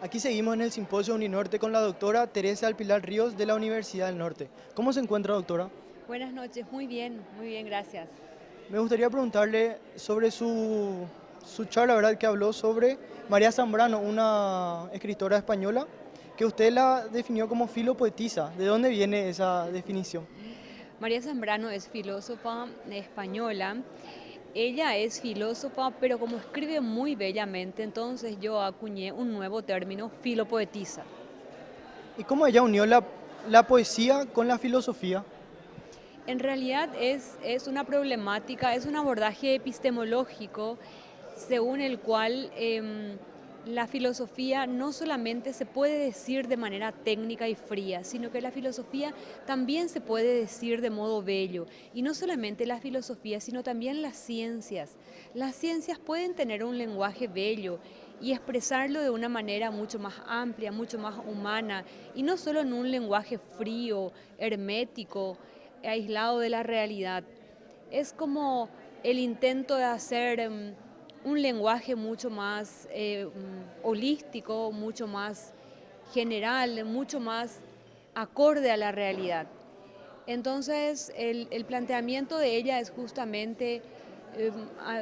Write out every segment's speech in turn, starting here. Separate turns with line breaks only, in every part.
Aquí seguimos en el Simposio Uninorte con la doctora Teresa del Pilar Ríos de la Universidad del Norte. ¿Cómo se encuentra, doctora?
Buenas noches, muy bien, gracias.
Me gustaría preguntarle sobre su charla, ¿verdad? Que habló sobre María Zambrano, una escritora española, que usted la definió como filopoetisa. ¿De dónde viene esa definición?
María Zambrano es filósofa española. Ella es filósofa, pero como escribe muy bellamente, entonces yo acuñé un nuevo término, filopoetisa.
¿Y cómo ella unió la poesía con la filosofía?
En realidad es una problemática, es un abordaje epistemológico según el cual la filosofía no solamente se puede decir de manera técnica y fría, sino que la filosofía también se puede decir de modo bello. Y no solamente la filosofía, sino también las ciencias. Las ciencias pueden tener un lenguaje bello y expresarlo de una manera mucho más amplia, mucho más humana, y no solo en un lenguaje frío, hermético, aislado de la realidad. Es como el intento de hacer un lenguaje mucho más holístico, mucho más general, mucho más acorde a la realidad. Entonces, el planteamiento de ella es justamente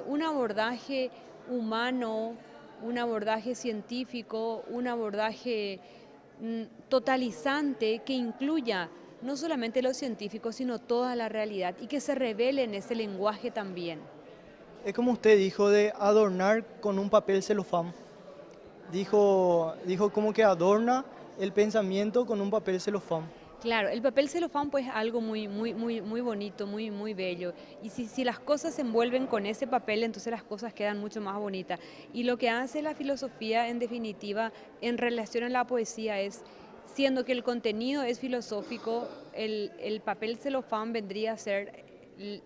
un abordaje humano, un abordaje científico, un abordaje totalizante que incluya no solamente lo científico, sino toda la realidad y que se revele en ese lenguaje también.
Es como usted dijo de adornar con un papel celofán. Dijo como que adorna el pensamiento con un papel celofán.
Claro, el papel celofán pues es algo muy bonito, muy bello. Y si las cosas se envuelven con ese papel, entonces las cosas quedan mucho más bonitas. Y lo que hace la filosofía en definitiva en relación a la poesía es, siendo que el contenido es filosófico, el papel celofán vendría a ser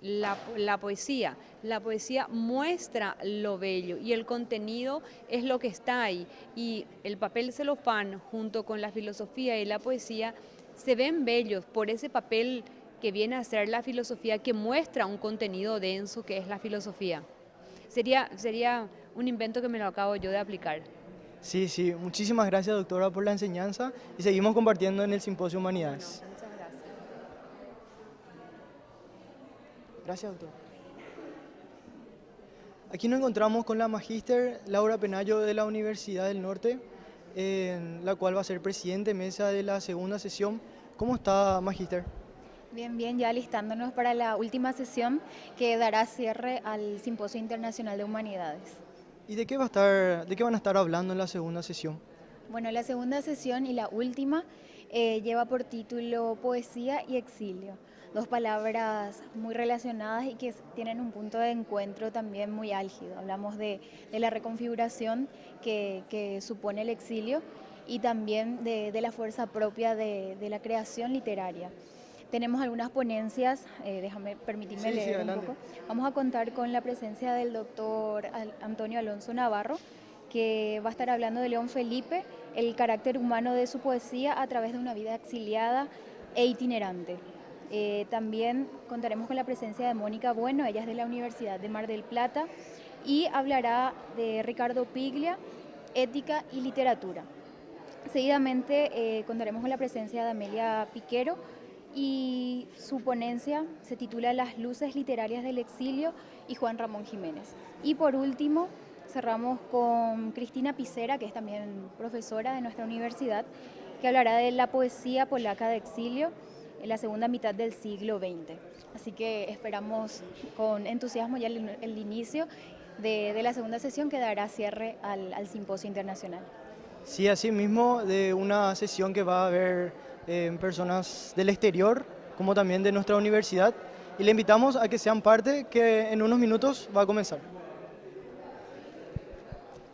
la poesía. La poesía muestra lo bello y el contenido es lo que está ahí. Y el papel celofán junto con la filosofía y la poesía se ven bellos por ese papel que viene a ser la filosofía, que muestra un contenido denso que es la filosofía. Sería un invento que me lo acabo yo de aplicar.
Sí, sí, muchísimas gracias, doctora, por la enseñanza y seguimos compartiendo en el Simposio Humanidades.
Muchas gracias.
Gracias, doctor. Aquí nos encontramos con la magíster Laura Penayo de la Universidad del Norte, en la cual va a ser presidente mesa de la segunda sesión. ¿Cómo está, magíster?
Bien, bien, ya listándonos para la última sesión que dará cierre al Simposio Internacional de Humanidades.
¿Y de qué van a estar hablando en la segunda sesión?
Bueno, la segunda sesión y la última lleva por título Poesía y Exilio, dos palabras muy relacionadas y que tienen un punto de encuentro también muy álgido. Hablamos de la reconfiguración que supone el exilio y también de la fuerza propia de la creación literaria. Tenemos algunas ponencias, permitirme
Sí,
leer un
adelante.
poco. Vamos a contar con la presencia del doctor Antonio Alonso Navarro, que va a estar hablando de León Felipe, el carácter humano de su poesía a través de una vida exiliada e itinerante. También contaremos con la presencia de Mónica Bueno, ella es de la Universidad de Mar del Plata, y hablará de Ricardo Piglia, ética y literatura. Seguidamente contaremos con la presencia de Amelia Piquero y su ponencia se titula Las luces literarias del exilio y Juan Ramón Jiménez. Y por último cerramos con Cristina Picera, que es también profesora de nuestra universidad, que hablará de la poesía polaca de exilio en la segunda mitad del siglo XX. Así que esperamos con entusiasmo ya el inicio de la segunda sesión que dará cierre al Simposio Internacional.
Sí, así mismo de una sesión que va a haber personas del exterior, como también de nuestra universidad, y le invitamos a que sean parte, que en unos minutos va a comenzar.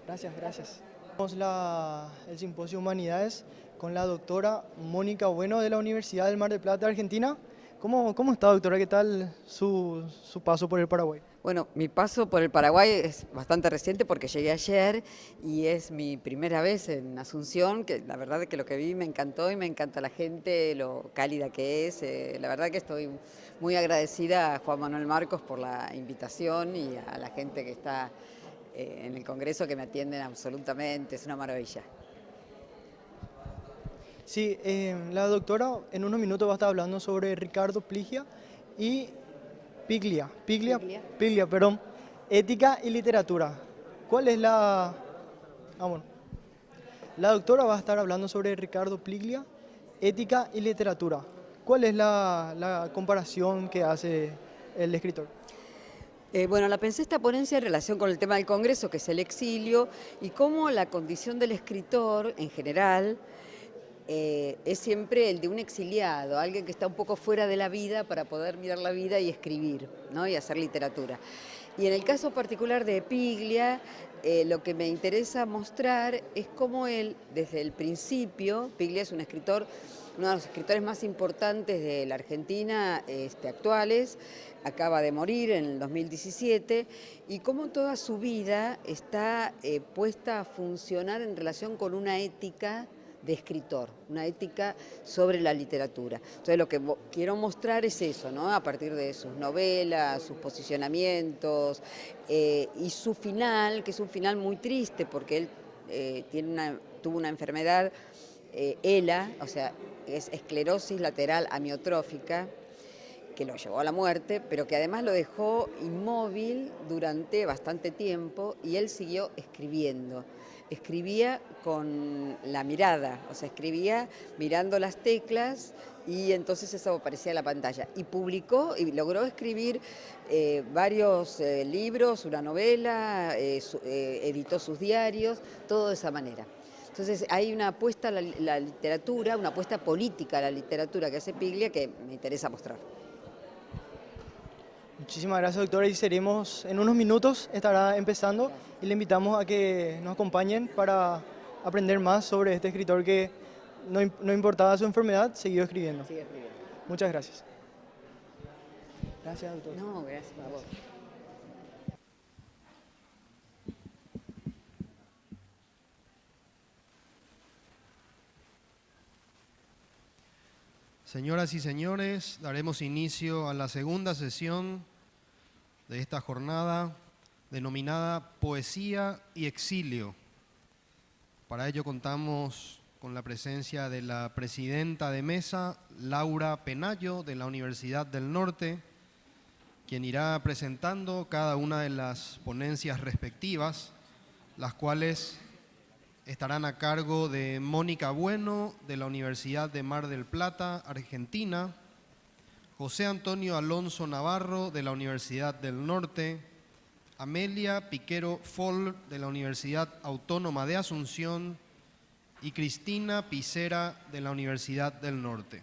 Gracias, gracias. Tenemos el Simposio Humanidades con la doctora Mónica Bueno de la Universidad del Mar del Plata, Argentina. ¿Cómo está, doctora? ¿Qué tal su paso por el Paraguay?
Bueno, mi paso por el Paraguay es bastante reciente porque llegué ayer y es mi primera vez en Asunción, que la verdad es que lo que vi me encantó y me encanta la gente, lo cálida que es. La verdad que estoy muy agradecida a Juan Manuel Marcos por la invitación y a la gente que está en el Congreso que me atienden absolutamente, es una maravilla.
Sí, la doctora en unos minutos va a estar hablando sobre Ricardo Pligia y
Piglia.
Piglia, perdón, ética y literatura. ¿Cuál es la...? Bueno. La doctora va a estar hablando sobre Ricardo Piglia, ética y literatura. ¿Cuál es la comparación que hace el escritor?
Bueno, la pensé esta ponencia en relación con el tema del Congreso, que es el exilio, y cómo la condición del escritor en general es siempre el de un exiliado, alguien que está un poco fuera de la vida para poder mirar la vida y escribir, ¿no? Y hacer literatura. Y en el caso particular de Piglia, lo que me interesa mostrar es cómo él, desde el principio, Piglia es un escritor, uno de los escritores más importantes de la Argentina actuales, acaba de morir en el 2017, y cómo toda su vida está puesta a funcionar en relación con una ética de escritor, una ética sobre la literatura. Entonces lo que quiero mostrar es eso, ¿no? A partir de sus novelas, sus posicionamientos y su final, que es un final muy triste porque él tuvo una enfermedad, ELA, o sea, es esclerosis lateral amiotrófica, que lo llevó a la muerte, pero que además lo dejó inmóvil durante bastante tiempo y él siguió escribiendo. Escribía con la mirada, o sea, escribía mirando las teclas y entonces eso aparecía en la pantalla. Y publicó y logró escribir varios libros, una novela, editó sus diarios, todo de esa manera. Entonces hay una apuesta a la literatura, una apuesta política a la literatura que hace Piglia que me interesa mostrar.
Muchísimas gracias, doctora. Y seremos, en unos minutos estará empezando y le invitamos a que nos acompañen para aprender más sobre este escritor que no importaba su enfermedad, siguió escribiendo.
Sigue escribiendo.
Muchas gracias. Gracias, doctor.
No, gracias a vos.
Señoras y señores, daremos inicio a la segunda sesión de esta jornada denominada Poesía y Exilio. Para ello contamos con la presencia de la presidenta de mesa, Laura Penayo, de la Universidad del Norte, quien irá presentando cada una de las ponencias respectivas, las cuales estarán a cargo de Mónica Bueno, de la Universidad de Mar del Plata, Argentina, José Antonio Alonso Navarro, de la Universidad del Norte, Amelia Piquero Foll, de la Universidad Autónoma de Asunción, y Cristina Picera, de la Universidad del Norte.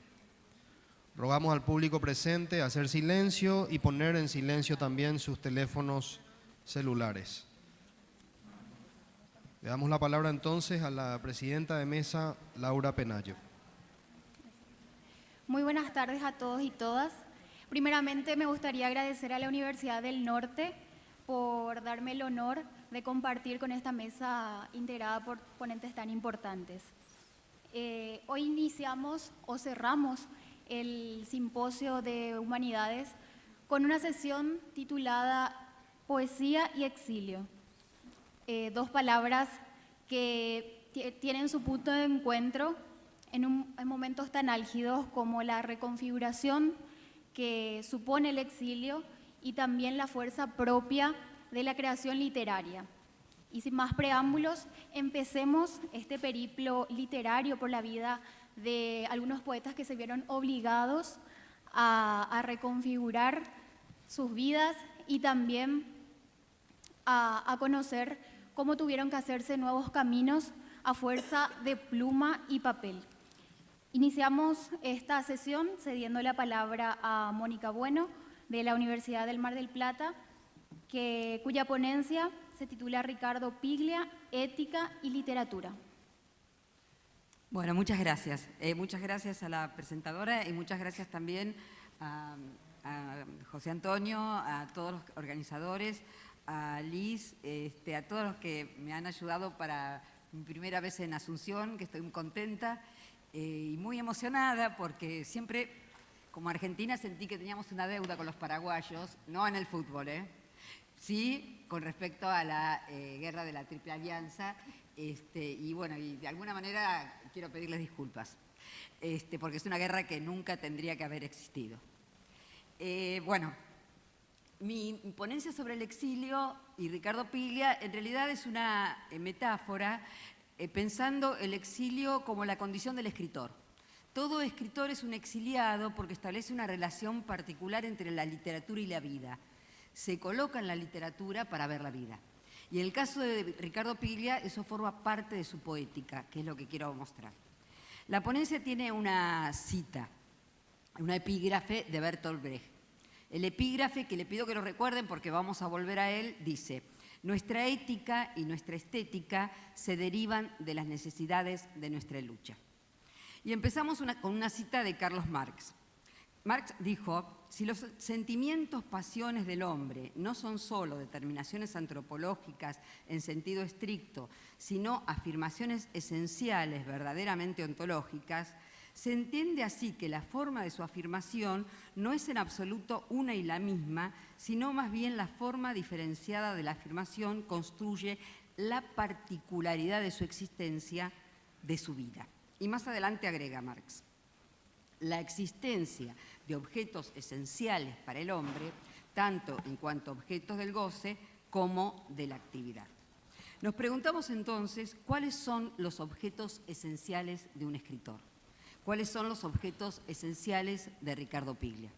Rogamos al público presente hacer silencio y poner en silencio también sus teléfonos celulares. Le damos la palabra entonces a la presidenta de mesa, Laura Penayo.
Muy buenas tardes a todos y todas. Primeramente me gustaría agradecer a la Universidad del Norte por darme el honor de compartir con esta mesa integrada por ponentes tan importantes. Hoy iniciamos o cerramos el Simposio de Humanidades con una sesión titulada Poesía y Exilio. Dos palabras que tienen su punto de encuentro en momentos tan álgidos como la reconfiguración que supone el exilio y también la fuerza propia de la creación literaria. Y sin más preámbulos, empecemos este periplo literario por la vida de algunos poetas que se vieron obligados a reconfigurar sus vidas y también a conocer cómo tuvieron que hacerse nuevos caminos a fuerza de pluma y papel. Iniciamos esta sesión cediendo la palabra a Mónica Bueno, de la Universidad del Mar del Plata, cuya ponencia se titula Ricardo Piglia, Ética y Literatura.
Bueno, muchas gracias. Muchas gracias a la presentadora y muchas gracias también a José Antonio, a todos los organizadores, a Liz, a todos los que me han ayudado para mi primera vez en Asunción, que estoy muy contenta y muy emocionada porque siempre, como argentina, sentí que teníamos una deuda con los paraguayos, no en el fútbol, sí con respecto a la guerra de la Triple Alianza, y bueno, y de alguna manera quiero pedirles disculpas. porque es una guerra que nunca tendría que haber existido. Bueno, mi ponencia sobre el exilio y Ricardo Piglia en realidad es una metáfora pensando el exilio como la condición del escritor. Todo escritor es un exiliado porque establece una relación particular entre la literatura y la vida. Se coloca en la literatura para ver la vida. Y en el caso de Ricardo Piglia, eso forma parte de su poética, que es lo que quiero mostrar. La ponencia tiene una cita, una epígrafe de Bertolt Brecht. El epígrafe, que le pido que lo recuerden porque vamos a volver a él, dice: nuestra ética y nuestra estética se derivan de las necesidades de nuestra lucha. Y empezamos con una cita de Carlos Marx. Marx dijo: si los sentimientos, pasiones del hombre no son solo determinaciones antropológicas en sentido estricto, sino afirmaciones esenciales, verdaderamente ontológicas, se entiende así que la forma de su afirmación no es en absoluto una y la misma, sino más bien la forma diferenciada de la afirmación construye la particularidad de su existencia, de su vida. Y más adelante agrega Marx: la existencia de objetos esenciales para el hombre, tanto en cuanto a objetos del goce como de la actividad. Nos preguntamos entonces cuáles son los objetos esenciales de un escritor. ¿Cuáles son los objetos esenciales de Ricardo Piglia?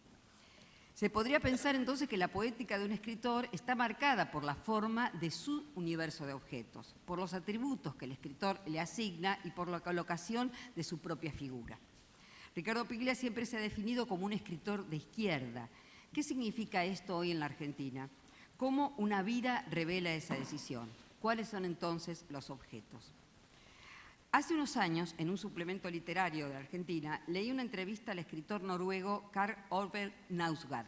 Se podría pensar entonces que la poética de un escritor está marcada por la forma de su universo de objetos, por los atributos que el escritor le asigna y por la colocación de su propia figura. Ricardo Piglia siempre se ha definido como un escritor de izquierda. ¿Qué significa esto hoy en la Argentina? ¿Cómo una vida revela esa decisión? ¿Cuáles son entonces los objetos? Hace unos años, en un suplemento literario de Argentina, leí una entrevista al escritor noruego Karl Ove Knausgård,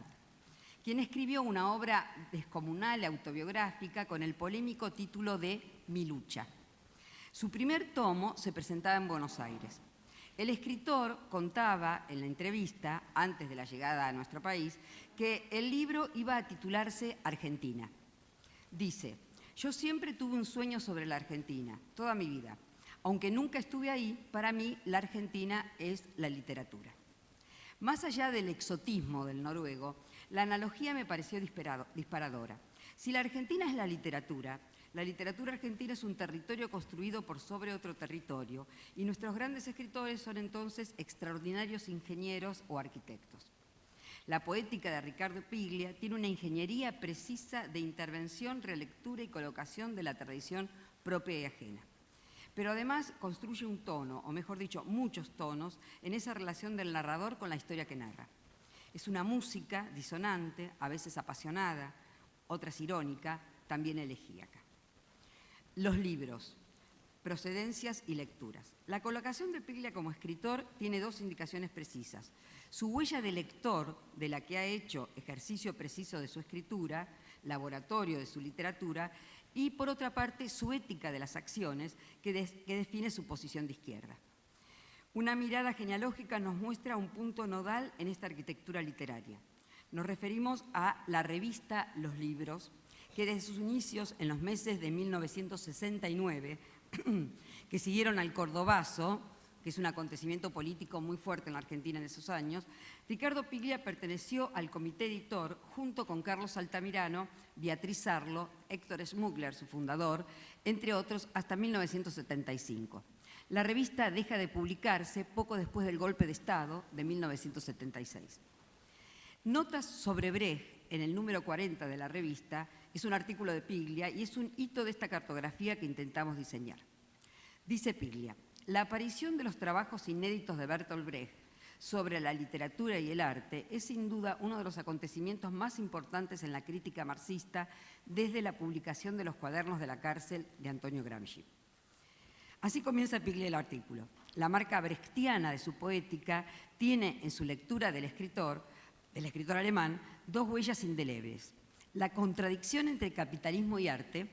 quien escribió una obra descomunal y autobiográfica con el polémico título de Mi lucha. Su primer tomo se presentaba en Buenos Aires. El escritor contaba en la entrevista, antes de la llegada a nuestro país, que el libro iba a titularse Argentina. Dice: yo siempre tuve un sueño sobre la Argentina, toda mi vida. Aunque nunca estuve ahí, para mí la Argentina es la literatura. Más allá del exotismo del noruego, la analogía me pareció disparadora. Si la Argentina es la literatura argentina es un territorio construido por sobre otro territorio y nuestros grandes escritores son entonces extraordinarios ingenieros o arquitectos. La poética de Ricardo Piglia tiene una ingeniería precisa de intervención, relectura y colocación de la tradición propia y ajena. Pero además construye un tono, o mejor dicho, muchos tonos, en esa relación del narrador con la historia que narra. Es una música disonante, a veces apasionada, otras irónica, también elegíaca. Los libros, procedencias y lecturas. La colocación de Piglia como escritor tiene dos indicaciones precisas: su huella de lector, de la que ha hecho ejercicio preciso de su escritura, laboratorio de su literatura, y por otra parte su ética de las acciones, que define su posición de izquierda. Una mirada genealógica nos muestra un punto nodal en esta arquitectura literaria. Nos referimos a la revista Los Libros, que desde sus inicios en los meses de 1969, que siguieron al Cordobazo, que es un acontecimiento político muy fuerte en la Argentina en esos años, Ricardo Piglia perteneció al comité editor junto con Carlos Altamirano, Beatriz Arlo, Héctor Schmuckler, su fundador, entre otros, hasta 1975. La revista deja de publicarse poco después del golpe de Estado de 1976. Notas sobre Brecht, en el número 40 de la revista, es un artículo de Piglia y es un hito de esta cartografía que intentamos diseñar. Dice Piglia: la aparición de los trabajos inéditos de Bertolt Brecht sobre la literatura y el arte es sin duda uno de los acontecimientos más importantes en la crítica marxista desde la publicación de los cuadernos de la cárcel de Antonio Gramsci. Así comienza Piglia el artículo. La marca brechtiana de su poética tiene en su lectura del escritor alemán, dos huellas indelebles: la contradicción entre capitalismo y arte,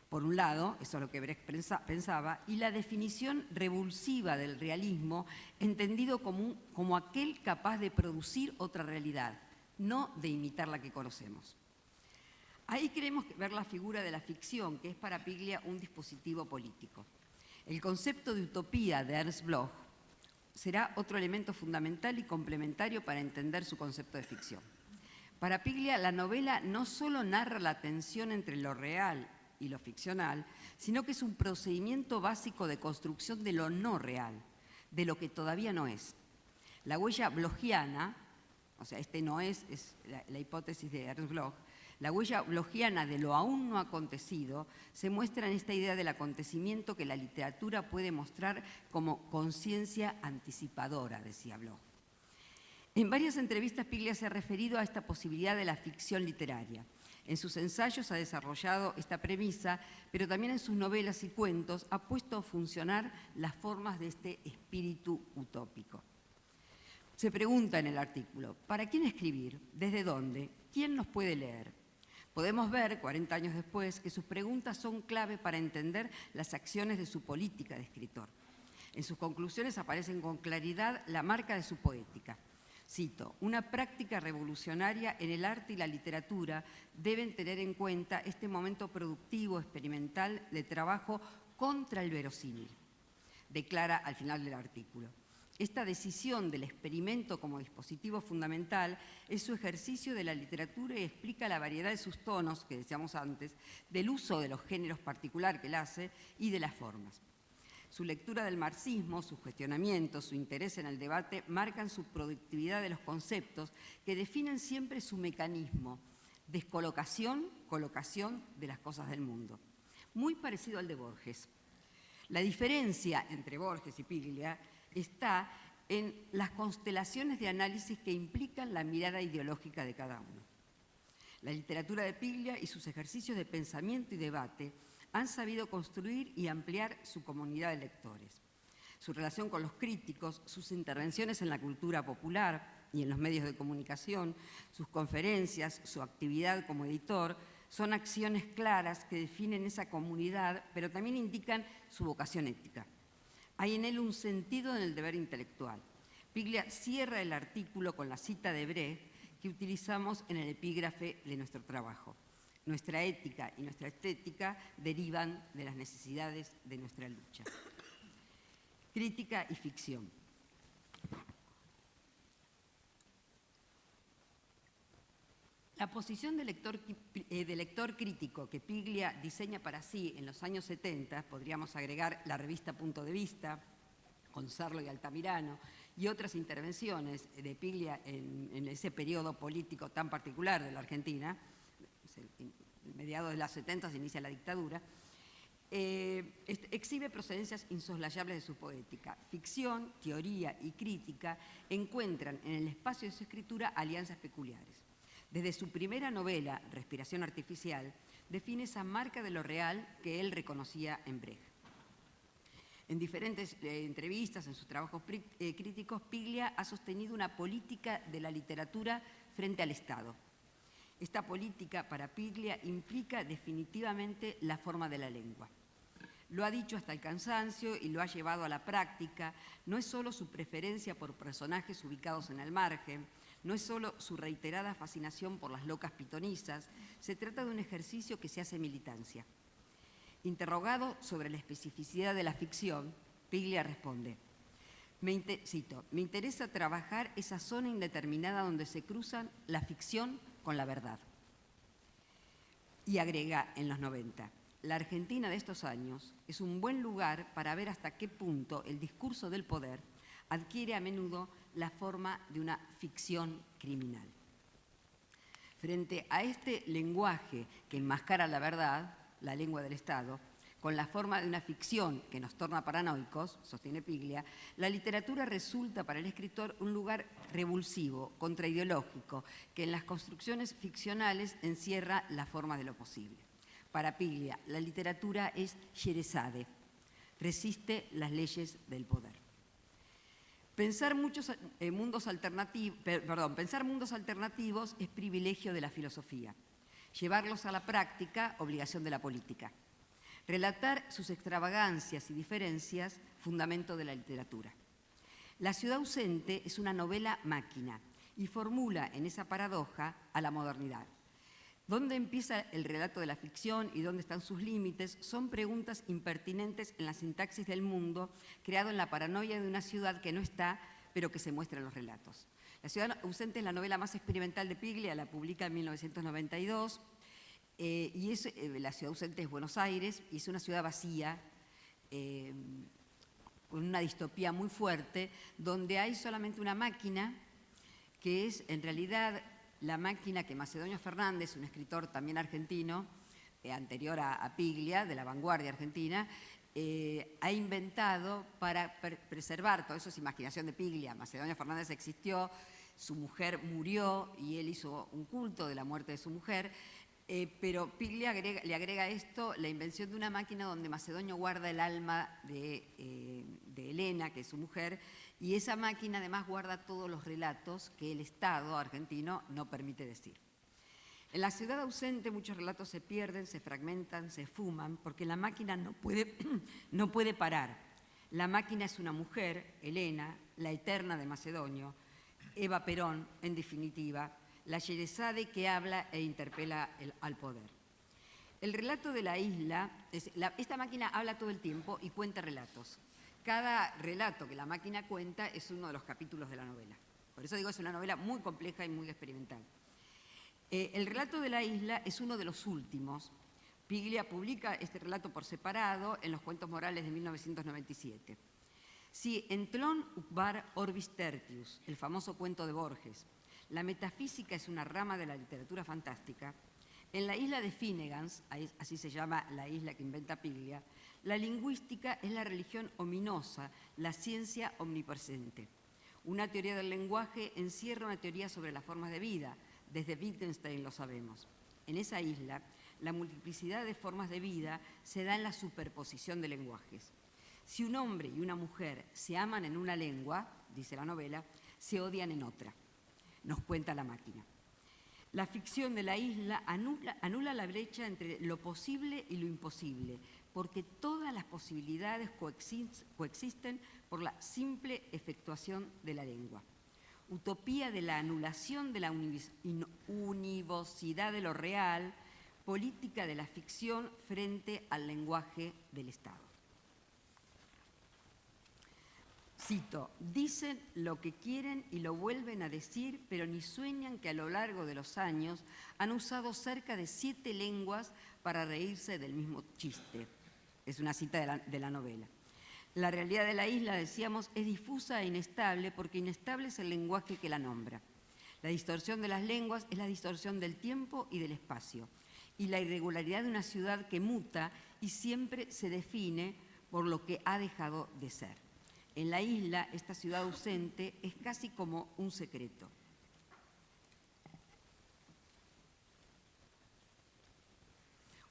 por un lado, eso es lo que Brecht pensaba, y la definición revulsiva del realismo, entendido como aquel capaz de producir otra realidad, no de imitar la que conocemos. Ahí queremos ver la figura de la ficción, que es para Piglia un dispositivo político. El concepto de utopía de Ernst Bloch,
será otro elemento fundamental y complementario para entender su concepto de ficción. Para Piglia, la novela no solo narra la tensión entre lo real y lo ficcional, sino que es un procedimiento básico de construcción de lo no real, de lo que todavía no es. La huella blochiana, o sea, este no es la hipótesis de Ernst Bloch, la huella blochiana de lo aún no acontecido se muestra en esta idea del acontecimiento que la literatura puede mostrar como conciencia anticipadora, decía Bloch. En varias entrevistas Piglia se ha referido a esta posibilidad de la ficción literaria. En sus ensayos ha desarrollado esta premisa, pero también en sus novelas y cuentos ha puesto a funcionar las formas de este espíritu utópico. Se pregunta en el artículo, ¿para quién escribir? ¿Desde dónde? ¿Quién nos puede leer? Podemos ver, 40 años después, que sus preguntas son clave para entender las acciones de su política de escritor. En sus conclusiones aparecen con claridad la marca de su poética. Cito, una práctica revolucionaria en el arte y la literatura deben tener en cuenta este momento productivo, experimental, de trabajo contra el verosímil, declara al final del artículo. Esta decisión del experimento como dispositivo fundamental es su ejercicio de la literatura y explica la variedad de sus tonos, que decíamos antes, del uso de los géneros particular que él hace y de las formas. Su lectura del marxismo, sus cuestionamientos, su interés en el debate marcan su productividad de los conceptos que definen siempre su mecanismo, descolocación, colocación de las cosas del mundo. Muy parecido al de Borges. La diferencia entre Borges y Piglia está en las constelaciones de análisis que implican la mirada ideológica de cada uno. La literatura de Piglia y sus ejercicios de pensamiento y debate han sabido construir y ampliar su comunidad de lectores. Su relación con los críticos, sus intervenciones en la cultura popular y en los medios de comunicación, sus conferencias, su actividad como editor, son acciones claras que definen esa comunidad, pero también indican su vocación ética. Hay en él un sentido en el deber intelectual. Piglia cierra el artículo con la cita de Brecht que utilizamos en el epígrafe de nuestro trabajo. Nuestra ética y nuestra estética derivan de las necesidades de nuestra lucha. Crítica y ficción. La posición de lector crítico que Piglia diseña para sí en los años 70, podríamos agregar la revista Punto de Vista, con Sarlo y Altamirano, y otras intervenciones de Piglia en ese periodo político tan particular de la Argentina, en mediados de los 70 se inicia la dictadura, exhibe procedencias insoslayables de su poética. Ficción, teoría y crítica encuentran en el espacio de su escritura alianzas peculiares. Desde su primera novela, Respiración Artificial, define esa marca de lo real que él reconocía en Brecht. En diferentes entrevistas, en sus trabajos críticos, Piglia ha sostenido una política de la literatura frente al Estado. Esta política, para Piglia, implica definitivamente la forma de la lengua. Lo ha dicho hasta el cansancio y lo ha llevado a la práctica. No es solo su preferencia por personajes ubicados en el margen, no es solo su reiterada fascinación por las locas pitonisas, se trata de un ejercicio que se hace militancia. Interrogado sobre la especificidad de la ficción, Piglia responde, cito, me interesa trabajar esa zona indeterminada donde se cruzan la ficción con la verdad. Y agrega en los 90, la Argentina de estos años es un buen lugar para ver hasta qué punto el discurso del poder adquiere a menudo la forma de una ficción criminal. Frente a este lenguaje que enmascara la verdad, la lengua del Estado, con la forma de una ficción que nos torna paranoicos, sostiene Piglia, la literatura resulta para el escritor un lugar revulsivo, contraideológico, que en las construcciones ficcionales encierra la forma de lo posible. Para Piglia, la literatura es Sherezade, resiste las leyes del poder. Pensar mundos alternativos es privilegio de la filosofía. Llevarlos a la práctica, obligación de la política. Relatar sus extravagancias y diferencias, fundamento de la literatura. La ciudad ausente es una novela máquina y formula en esa paradoja a la modernidad. ¿Dónde empieza el relato de la ficción y dónde están sus límites? Son preguntas impertinentes en la sintaxis del mundo, creado en la paranoia de una ciudad que no está, pero que se muestra en los relatos. La ciudad ausente es la novela más experimental de Piglia, la publica en 1992, la ciudad ausente es Buenos Aires, y es una ciudad vacía, con una distopía muy fuerte, donde hay solamente una máquina, que es en realidad la máquina que Macedonio Fernández, un escritor también argentino, anterior a Piglia, de la vanguardia argentina, ha inventado para preservar, todo eso es imaginación de Piglia. Macedonio Fernández existió, su mujer murió y él hizo un culto de la muerte de su mujer, pero Piglia le agrega a esto la invención de una máquina donde Macedonio guarda el alma de Helena, que es su mujer, y esa máquina además guarda todos los relatos que el Estado argentino no permite decir. En la ciudad ausente muchos relatos se pierden, se fragmentan, se esfuman, porque la máquina no puede parar. La máquina es una mujer, Helena, la eterna de Macedonio, Eva Perón, en definitiva, la Sherezade que habla e interpela al poder. El relato de la isla, esta máquina habla todo el tiempo y cuenta relatos. Cada relato que la máquina cuenta es uno de los capítulos de la novela. Por eso digo, es una novela muy compleja y muy experimental. El relato de la isla es uno de los últimos. Piglia publica este relato por separado en los Cuentos Morales de 1997. Si entlon ucbar orbis tertius, el famoso cuento de Borges, la metafísica es una rama de la literatura fantástica, en la isla de Finnegans, así se llama la isla que inventa Piglia, la lingüística es la religión ominosa, la ciencia omnipresente. Una teoría del lenguaje encierra una teoría sobre las formas de vida, desde Wittgenstein lo sabemos. En esa isla, la multiplicidad de formas de vida se da en la superposición de lenguajes. Si un hombre y una mujer se aman en una lengua, dice la novela, se odian en otra, nos cuenta la máquina. La ficción de la isla anula la brecha entre lo posible y lo imposible, porque todas las posibilidades coexisten por la simple efectuación de la lengua. Utopía de la anulación de la univocidad de lo real, política de la ficción frente al lenguaje del Estado. Cito, dicen lo que quieren y lo vuelven a decir, pero ni sueñan que a lo largo de los años han usado cerca de 7 lenguas para reírse del mismo chiste. Es una cita de la novela. La realidad de la isla, decíamos, es difusa e inestable porque inestable es el lenguaje que la nombra. La distorsión de las lenguas es la distorsión del tiempo y del espacio y la irregularidad de una ciudad que muta y siempre se define por lo que ha dejado de ser. En la isla, esta ciudad ausente es casi como un secreto.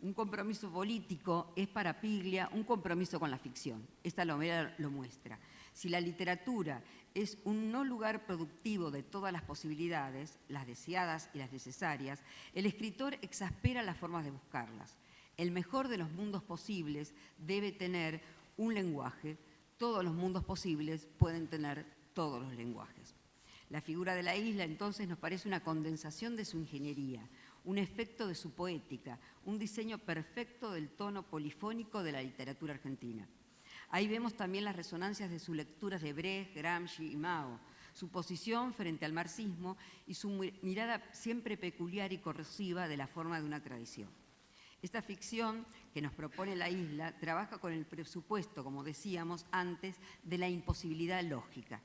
Un compromiso político es para Piglia un compromiso con la ficción. Esta novela lo muestra. Si la literatura es un no lugar productivo de todas las posibilidades, las deseadas y las necesarias, el escritor exaspera las formas de buscarlas. El mejor de los mundos posibles debe tener un lenguaje. Todos los mundos posibles pueden tener todos los lenguajes. La figura de la isla entonces nos parece una condensación de su ingeniería, un efecto de su poética, un diseño perfecto del tono polifónico de la literatura argentina. Ahí vemos también las resonancias de sus lecturas de Brecht, Gramsci y Mao, su posición frente al marxismo y su mirada siempre peculiar y corrosiva de la forma de una tradición. Esta ficción que nos propone la isla trabaja con el presupuesto, como decíamos antes, de la imposibilidad lógica.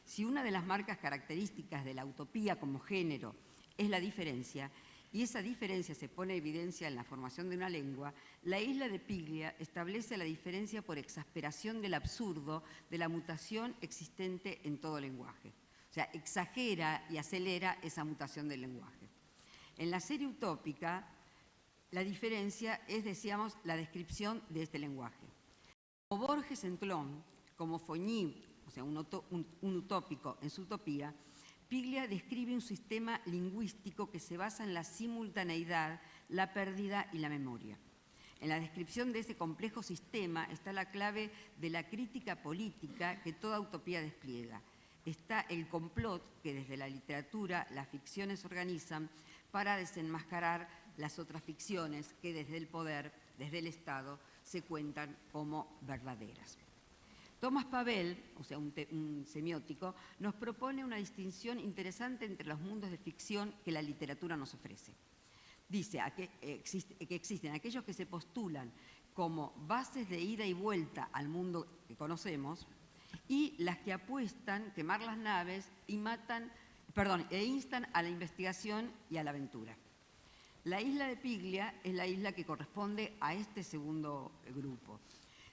Si una de las marcas características de la utopía como género es la diferencia, y esa diferencia se pone en evidencia en la formación de una lengua, la isla de Piglia establece la diferencia por exasperación del absurdo de la mutación existente en todo lenguaje. O sea, exagera y acelera esa mutación del lenguaje. En la serie utópica, la diferencia es, decíamos, la descripción de este lenguaje. Como Borges en Clon, como Fogny, o sea, un utópico en su utopía, Piglia describe un sistema lingüístico que se basa en la simultaneidad, la pérdida y la memoria. En la descripción de ese complejo sistema está la clave de la crítica política que toda utopía despliega. Está el complot que desde la literatura las ficciones organizan para desenmascarar las otras ficciones que desde el poder, desde el Estado, se cuentan como verdaderas. Thomas Pavel, o sea, un semiótico, nos propone una distinción interesante entre los mundos de ficción que la literatura nos ofrece. Dice que existen aquellos que se postulan como bases de ida y vuelta al mundo que conocemos y las que apuestan quemar las naves y e instan a la investigación y a la aventura. La isla de Piglia es la isla que corresponde a este segundo grupo.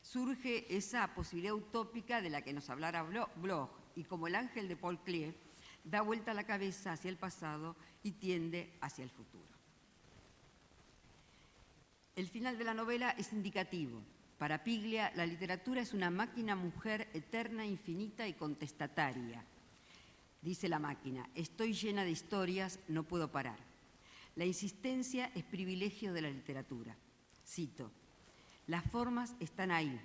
Surge esa posibilidad utópica de la que nos hablara Bloch y como el ángel de Paul Klee, da vuelta la cabeza hacia el pasado y tiende hacia el futuro. El final de la novela es indicativo. Para Piglia, la literatura es una máquina mujer eterna, infinita y contestataria. Dice la máquina, estoy llena de historias, no puedo parar. La insistencia es privilegio de la literatura. Cito, las formas están ahí,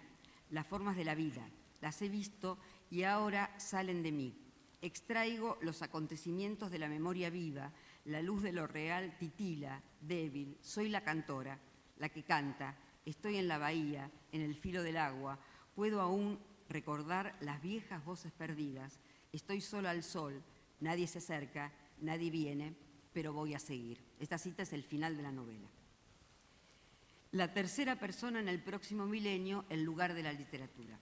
las formas de la vida, las he visto y ahora salen de mí. Extraigo los acontecimientos de la memoria viva, la luz de lo real titila, débil, soy la cantora, la que canta, estoy en la bahía, en el filo del agua, puedo aún recordar las viejas voces perdidas, estoy sola al sol, nadie se acerca, nadie viene, pero voy a seguir. Esta cita es el final de la novela. La tercera persona en el próximo milenio, el lugar de la literatura.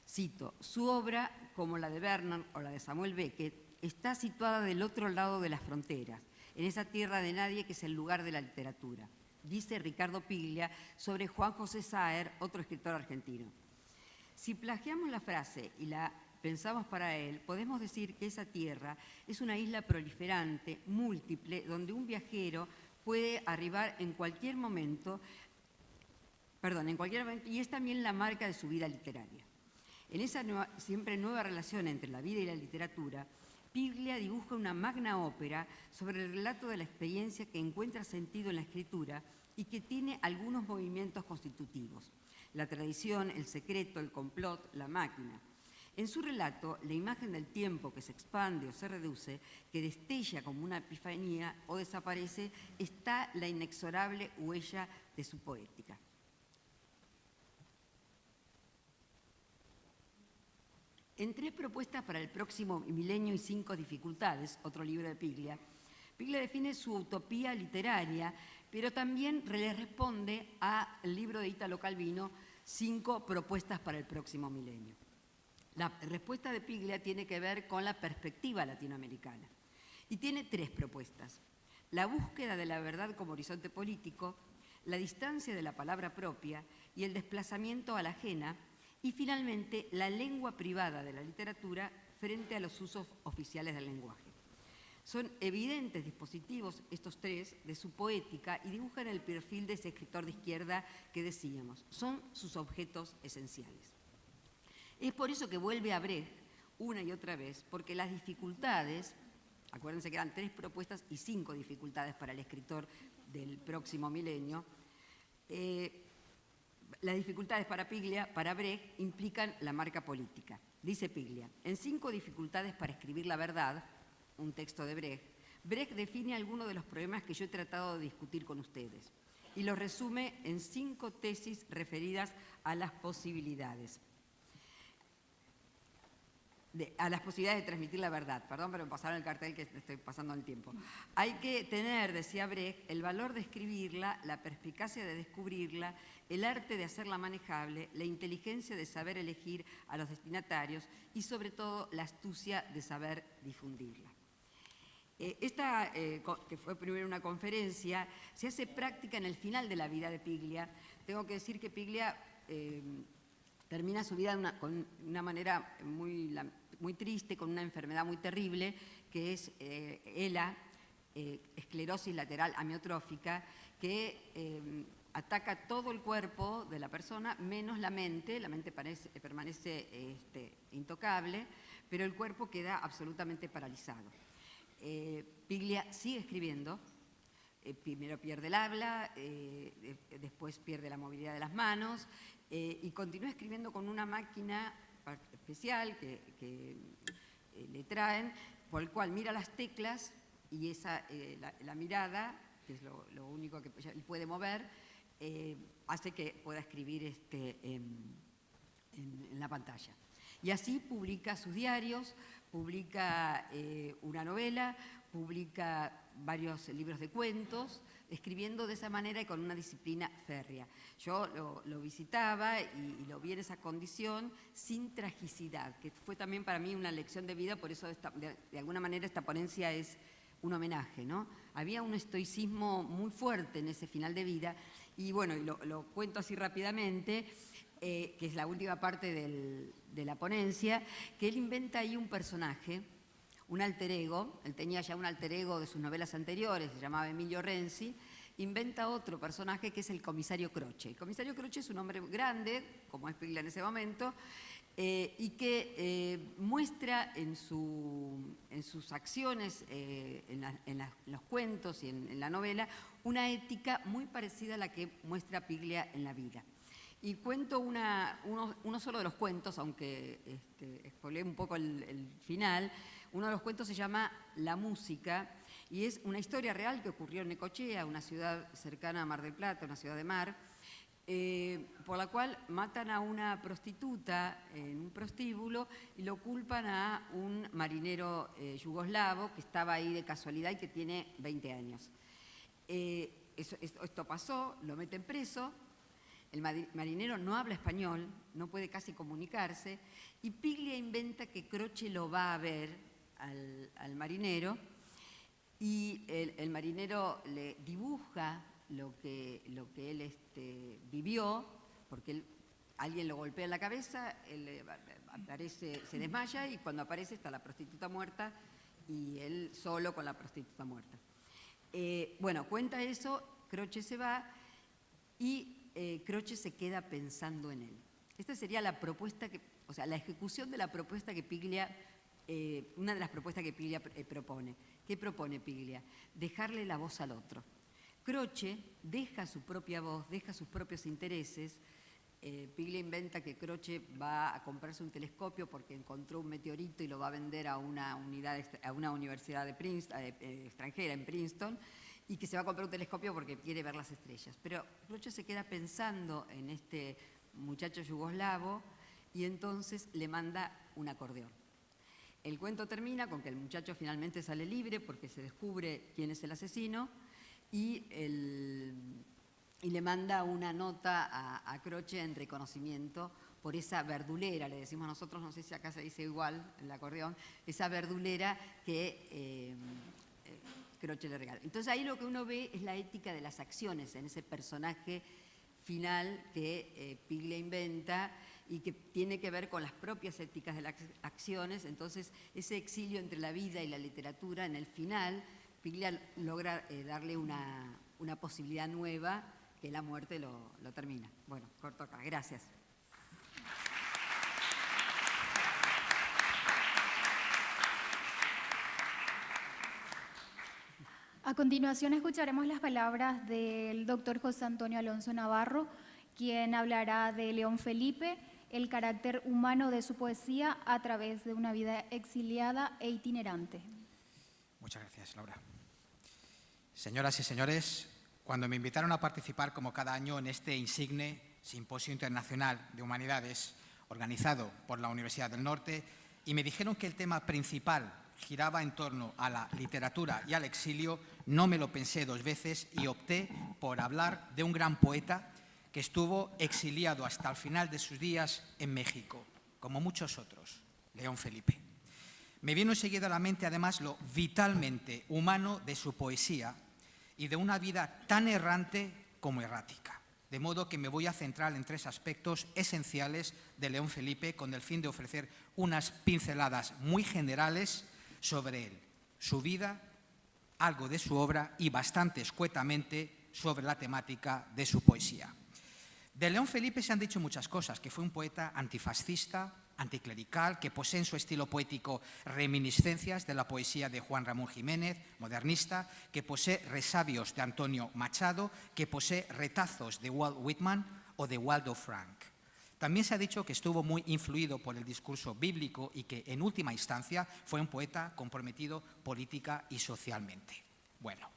Cito, su obra, como la de Vernon o la de Samuel Beckett, está situada del otro lado de las fronteras, en esa tierra de nadie que es el lugar de la literatura. Dice Ricardo Piglia sobre Juan José Saer, otro escritor argentino. Si plagiamos la frase y la pensamos para él, podemos decir que esa tierra es una isla proliferante, múltiple, donde un viajero puede arribar en cualquier momento, y es también la marca de su vida literaria. En esa siempre nueva relación entre la vida y la literatura, Piglia dibuja una magna ópera sobre el relato de la experiencia que encuentra sentido en la escritura y que tiene algunos movimientos constitutivos. La tradición, el secreto, el complot, la máquina. En su relato, la imagen del tiempo que se expande o se reduce, que destella como una epifanía o desaparece, está la inexorable huella de su poética. En Tres propuestas para el próximo milenio y 5 dificultades, otro libro de Piglia, Piglia define su utopía literaria, pero también le responde al libro de Italo Calvino, 5 propuestas para el próximo milenio. La respuesta de Piglia tiene que ver con la perspectiva latinoamericana y tiene 3 propuestas. La búsqueda de la verdad como horizonte político, la distancia de la palabra propia y el desplazamiento a la ajena, y finalmente la lengua privada de la literatura frente a los usos oficiales del lenguaje. Son evidentes dispositivos estos 3 de su poética y dibujan el perfil de ese escritor de izquierda que decíamos. Son sus objetos esenciales. Es por eso que vuelve a Brecht una y otra vez, porque las dificultades, acuérdense que eran 3 propuestas y 5 dificultades para el escritor del próximo milenio, las dificultades para Piglia, para Brecht, implican la marca política. Dice Piglia, en 5 dificultades para escribir la verdad, un texto de Brecht, Brecht define algunos de los problemas que yo he tratado de discutir con ustedes y los resume en 5 tesis referidas a las posibilidades. De transmitir la verdad. Perdón, pero me pasaron el cartel que estoy pasando el tiempo. Hay que tener, decía Brecht, el valor de escribirla, la perspicacia de descubrirla, el arte de hacerla manejable, la inteligencia de saber elegir a los destinatarios y, sobre todo, la astucia de saber difundirla. Esta, que fue primero una conferencia, se hace práctica en el final de la vida de Piglia. Tengo que decir que Piglia termina su vida con una manera muy triste, con una enfermedad muy terrible, que es ELA, esclerosis lateral amiotrófica, que ataca todo el cuerpo de la persona, menos la mente. La mente permanece intocable, pero el cuerpo queda absolutamente paralizado. Piglia sigue escribiendo, primero pierde el habla, después pierde la movilidad de las manos, y continúa escribiendo con una máquina especial que le traen, por el cual mira las teclas y la mirada, que es lo único que él puede mover, hace que pueda escribir en la pantalla. Y así publica sus diarios, publica una novela, publica varios libros de cuentos, escribiendo de esa manera y con una disciplina férrea. Yo lo visitaba y lo vi en esa condición sin tragicidad, que fue también para mí una lección de vida, por eso de alguna manera esta ponencia es un homenaje, ¿no? Había un estoicismo muy fuerte en ese final de vida y bueno, lo cuento así rápidamente, que es la última parte de la ponencia, que él inventa ahí un personaje, un alter ego. Él tenía ya un alter ego de sus novelas anteriores, se llamaba Emilio Renzi. Inventa otro personaje que es el comisario Croce. El comisario Croce es un hombre grande, como es Piglia en ese momento, y que muestra en sus acciones, en los cuentos y en la novela, una ética muy parecida a la que muestra Piglia en la vida. Y cuento uno solo de los cuentos, aunque spoileé un poco el final. Uno de los cuentos se llama La música y es una historia real que ocurrió en Necochea, una ciudad cercana a Mar del Plata, una ciudad de mar, por la cual matan a una prostituta en un prostíbulo y lo culpan a un marinero yugoslavo que estaba ahí de casualidad y que tiene 20 años. Esto pasó, lo meten preso. El marinero no habla español, no puede casi comunicarse, y Piglia inventa que Croce lo va a ver al marinero, y el marinero le dibuja lo que él vivió, porque alguien lo golpea en la cabeza, él aparece, se desmaya, y cuando aparece está la prostituta muerta, y él solo con la prostituta muerta. Bueno, cuenta eso, Croce se va, y Croce se queda pensando en él. Esta sería la propuesta, la ejecución de la propuesta que Piglia, una de las propuestas que Piglia propone. ¿Qué propone Piglia? Dejarle la voz al otro. Croce deja su propia voz, deja sus propios intereses. Piglia inventa que Croce va a comprarse un telescopio porque encontró un meteorito y lo va a vender a una universidad de extranjera en Princeton, y que se va a comprar un telescopio porque quiere ver las estrellas. Pero Croce se queda pensando en este muchacho yugoslavo y entonces le manda un acordeón. El cuento termina con que el muchacho finalmente sale libre porque se descubre quién es el asesino y le manda una nota a Croce en reconocimiento por esa verdulera, le decimos nosotros, no sé si acá se dice igual el acordeón, esa verdulera que Croce le regala. Entonces ahí lo que uno ve es la ética de las acciones en ese personaje final que Piglia inventa y que tiene que ver con las propias éticas de las acciones. Entonces ese exilio entre la vida y la literatura, en el final Piglia logra darle una posibilidad nueva que la muerte lo termina. Bueno, corto acá. Gracias.
A continuación escucharemos las palabras del doctor José Antonio Alonso Navarro, quien hablará de León Felipe, el carácter humano de su poesía a través de una vida exiliada e itinerante.
Muchas gracias, Laura. Señoras y señores, cuando me invitaron a participar como cada año en este insigne Simposio Internacional de Humanidades organizado por la Universidad del Norte y me dijeron que el tema principal giraba en torno a la literatura y al exilio, no me lo pensé dos veces y opté por hablar de un gran poeta que estuvo exiliado hasta el final de sus días en México, como muchos otros, León Felipe. Me vino enseguida a la mente además lo vitalmente humano de su poesía y de una vida tan errante como errática. De modo que me voy a centrar en tres aspectos esenciales de León Felipe con el fin de ofrecer unas pinceladas muy generales sobre él, su vida, algo de su obra y bastante escuetamente sobre la temática de su poesía. De León Felipe se han dicho muchas cosas, que fue un poeta antifascista, anticlerical, que posee en su estilo poético reminiscencias de la poesía de Juan Ramón Jiménez, modernista, que posee resabios de Antonio Machado, que posee retazos de Walt Whitman o de Waldo Frank. También se ha dicho que estuvo muy influido por el discurso bíblico y que en última instancia fue un poeta comprometido política y socialmente. Bueno,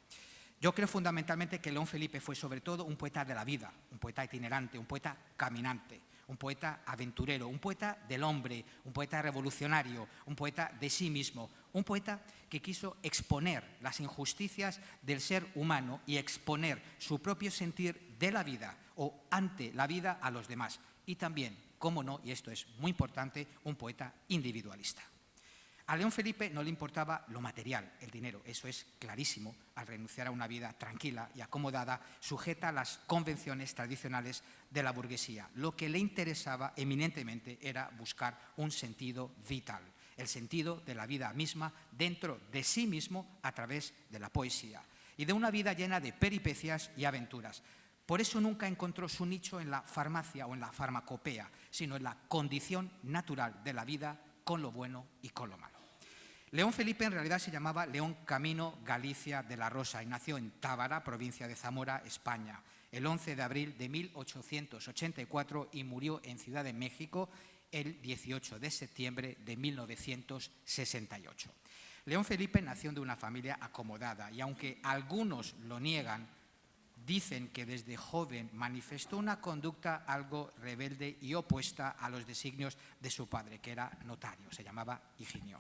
yo creo fundamentalmente que León Felipe fue sobre todo un poeta de la vida, un poeta itinerante, un poeta caminante, un poeta aventurero, un poeta del hombre, un poeta revolucionario, un poeta de sí mismo, un poeta que quiso exponer las injusticias del ser humano y exponer su propio sentir de la vida o ante la vida a los demás. Y también, cómo no, y esto es muy importante, un poeta individualista. A León Felipe no le importaba lo material, el dinero, eso es clarísimo, al renunciar a una vida tranquila y acomodada, sujeta a las convenciones tradicionales de la burguesía. Lo que le interesaba eminentemente era buscar un sentido vital, el sentido de la vida misma dentro de sí mismo a través de la poesía y de una vida llena de peripecias y aventuras. Por eso nunca encontró su nicho en la farmacia o en la farmacopea, sino en la condición natural de la vida con lo bueno y con lo malo. León Felipe en realidad se llamaba León Camino Galicia de la Rosa y nació en Tábara, provincia de Zamora, España, el 11 de abril de 1884 y murió en Ciudad de México el 18 de septiembre de 1968. León Felipe nació de una familia acomodada y aunque algunos lo niegan, dicen que desde joven manifestó una conducta algo rebelde y opuesta a los designios de su padre, que era notario, se llamaba Higinio.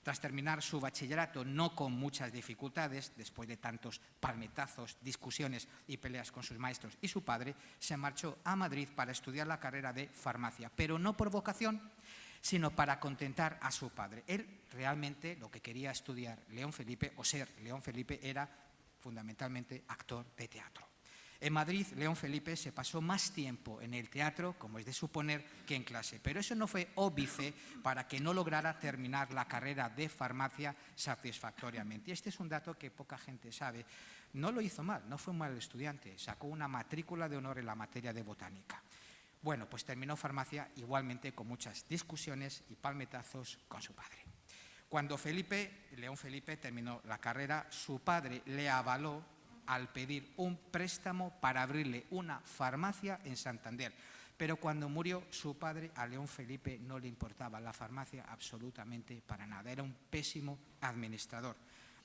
Tras terminar su bachillerato, no con muchas dificultades, después de tantos palmetazos, discusiones y peleas con sus maestros y su padre, se marchó a Madrid para estudiar la carrera de farmacia, pero no por vocación, sino para contentar a su padre. Él realmente lo que quería estudiar León Felipe, o ser León Felipe, era fundamentalmente actor de teatro. En Madrid, León Felipe se pasó más tiempo en el teatro, como es de suponer, que en clase. Pero eso no fue óbice para que no lograra terminar la carrera de farmacia satisfactoriamente. Y este es un dato que poca gente sabe. No lo hizo mal, no fue un mal estudiante. Sacó una matrícula de honor en la materia de botánica. Bueno, pues terminó farmacia igualmente con muchas discusiones y palmetazos con su padre. Cuando León Felipe terminó la carrera, su padre le avaló al pedir un préstamo para abrirle una farmacia en Santander. Pero cuando murió su padre, a León Felipe no le importaba la farmacia absolutamente para nada. Era un pésimo administrador.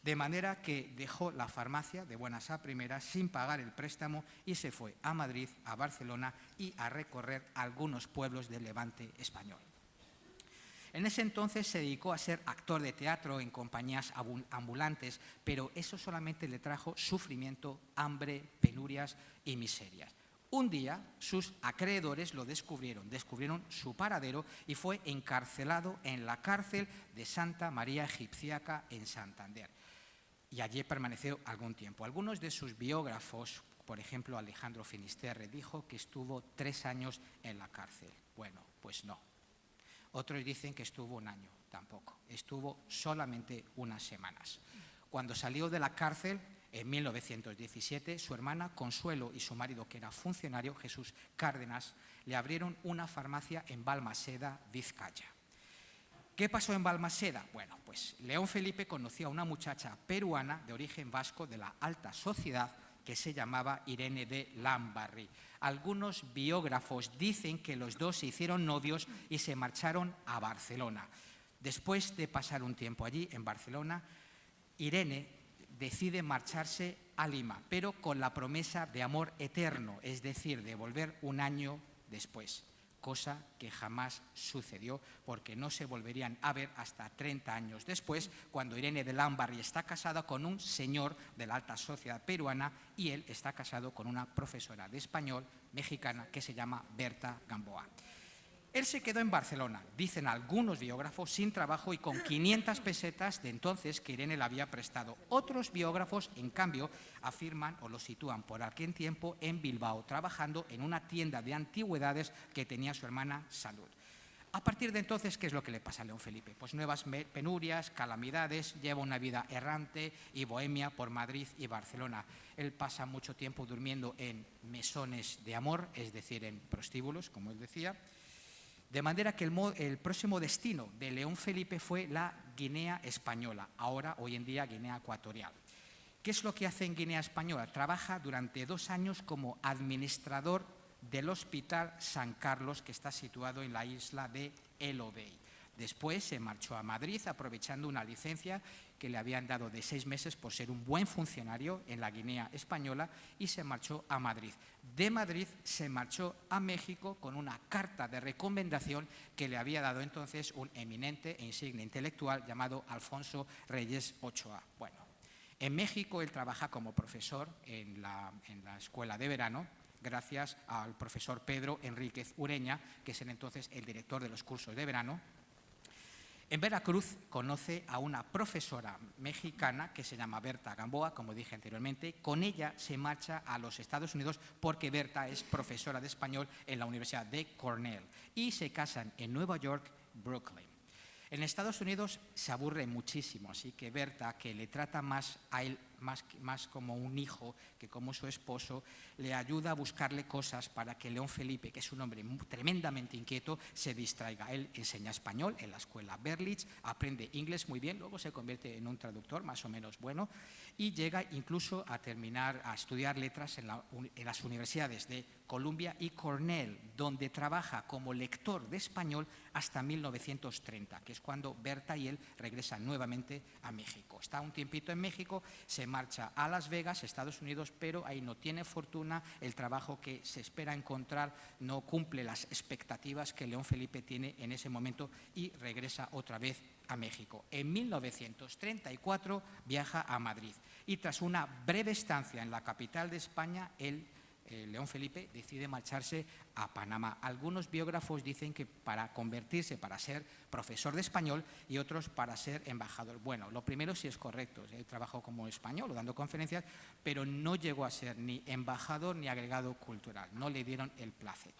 De manera que dejó la farmacia de buenas a primeras sin pagar el préstamo y se fue a Madrid, a Barcelona y a recorrer algunos pueblos del Levante español. En ese entonces se dedicó a ser actor de teatro en compañías ambulantes, pero eso solamente le trajo sufrimiento, hambre, penurias y miserias. Un día sus acreedores lo descubrieron su paradero y fue encarcelado en la cárcel de Santa María Egipciaca en Santander. Y allí permaneció algún tiempo. Algunos de sus biógrafos, por ejemplo Alejandro Finisterre, dijo que estuvo 3 años en la cárcel. Bueno, pues no. Otros dicen que estuvo 1 año, tampoco. Estuvo solamente unas semanas. Cuando salió de la cárcel, en 1917, su hermana Consuelo y su marido, que era funcionario, Jesús Cárdenas, le abrieron una farmacia en Balmaseda, Vizcaya. ¿Qué pasó en Balmaseda? Bueno, pues León Felipe conoció a una muchacha peruana de origen vasco de la alta sociedad que se llamaba Irene de Lambarri. Algunos biógrafos dicen que los dos se hicieron novios y se marcharon a Barcelona. Después de pasar un tiempo allí, en Barcelona, Irene decide marcharse a Lima, pero con la promesa de amor eterno, es decir, de volver 1 año después, cosa que jamás sucedió porque no se volverían a ver hasta 30 años después, cuando Irene de Lambarri está casada con un señor de la alta sociedad peruana y él está casado con una profesora de español mexicana que se llama Berta Gamboa. Él se quedó en Barcelona, dicen algunos biógrafos, sin trabajo y con 500 pesetas de entonces que Irene le había prestado. Otros biógrafos, en cambio, afirman o lo sitúan por aquel tiempo en Bilbao, trabajando en una tienda de antigüedades que tenía su hermana Salud. A partir de entonces, ¿qué es lo que le pasa a León Felipe? Pues nuevas penurias, calamidades, lleva una vida errante y bohemia por Madrid y Barcelona. Él pasa mucho tiempo durmiendo en mesones de amor, es decir, en prostíbulos, como él decía. De manera que el próximo destino de León Felipe fue la Guinea Española, hoy en día Guinea Ecuatorial. ¿Qué es lo que hace en Guinea Española? Trabaja durante 2 años como administrador del Hospital San Carlos, que está situado en la isla de El Obey. Después se marchó a Madrid, aprovechando una licencia que le habían dado de 6 meses por ser un buen funcionario en la Guinea Española, y se marchó a Madrid. De Madrid se marchó a México con una carta de recomendación que le había dado entonces un eminente e insigne intelectual llamado Alfonso Reyes Ochoa. Bueno, en México él trabaja como profesor en la escuela de verano, gracias al profesor Pedro Enríquez Ureña, que es entonces el director de los cursos de verano. En Veracruz conoce a una profesora mexicana que se llama Berta Gamboa, como dije anteriormente. Con ella se marcha a los Estados Unidos porque Berta es profesora de español en la Universidad de Cornell, y se casan en Nueva York, Brooklyn. En Estados Unidos se aburre muchísimo, así que Berta, que le trata más a él más como un hijo que como su esposo, le ayuda a buscarle cosas para que León Felipe, que es un hombre tremendamente inquieto, se distraiga. Él enseña español en la escuela Berlitz, aprende inglés muy bien, luego se convierte en un traductor más o menos bueno, y llega incluso a estudiar letras en las universidades de Columbia y Cornell, donde trabaja como lector de español hasta 1930, que es cuando Berta y él regresan nuevamente a México. Está un tiempito en México, se marcha a Las Vegas, Estados Unidos, pero ahí no tiene fortuna, el trabajo que se espera encontrar no cumple las expectativas que León Felipe tiene en ese momento, y regresa otra vez a México. En 1934 viaja a Madrid, y tras una breve estancia en la capital de España, León Felipe decide marcharse a Panamá. Algunos biógrafos dicen que para convertirse, para ser profesor de español, y otros para ser embajador. Bueno, lo primero sí es correcto, él trabajó como español o dando conferencias, pero no llegó a ser ni embajador ni agregado cultural, no le dieron el placet.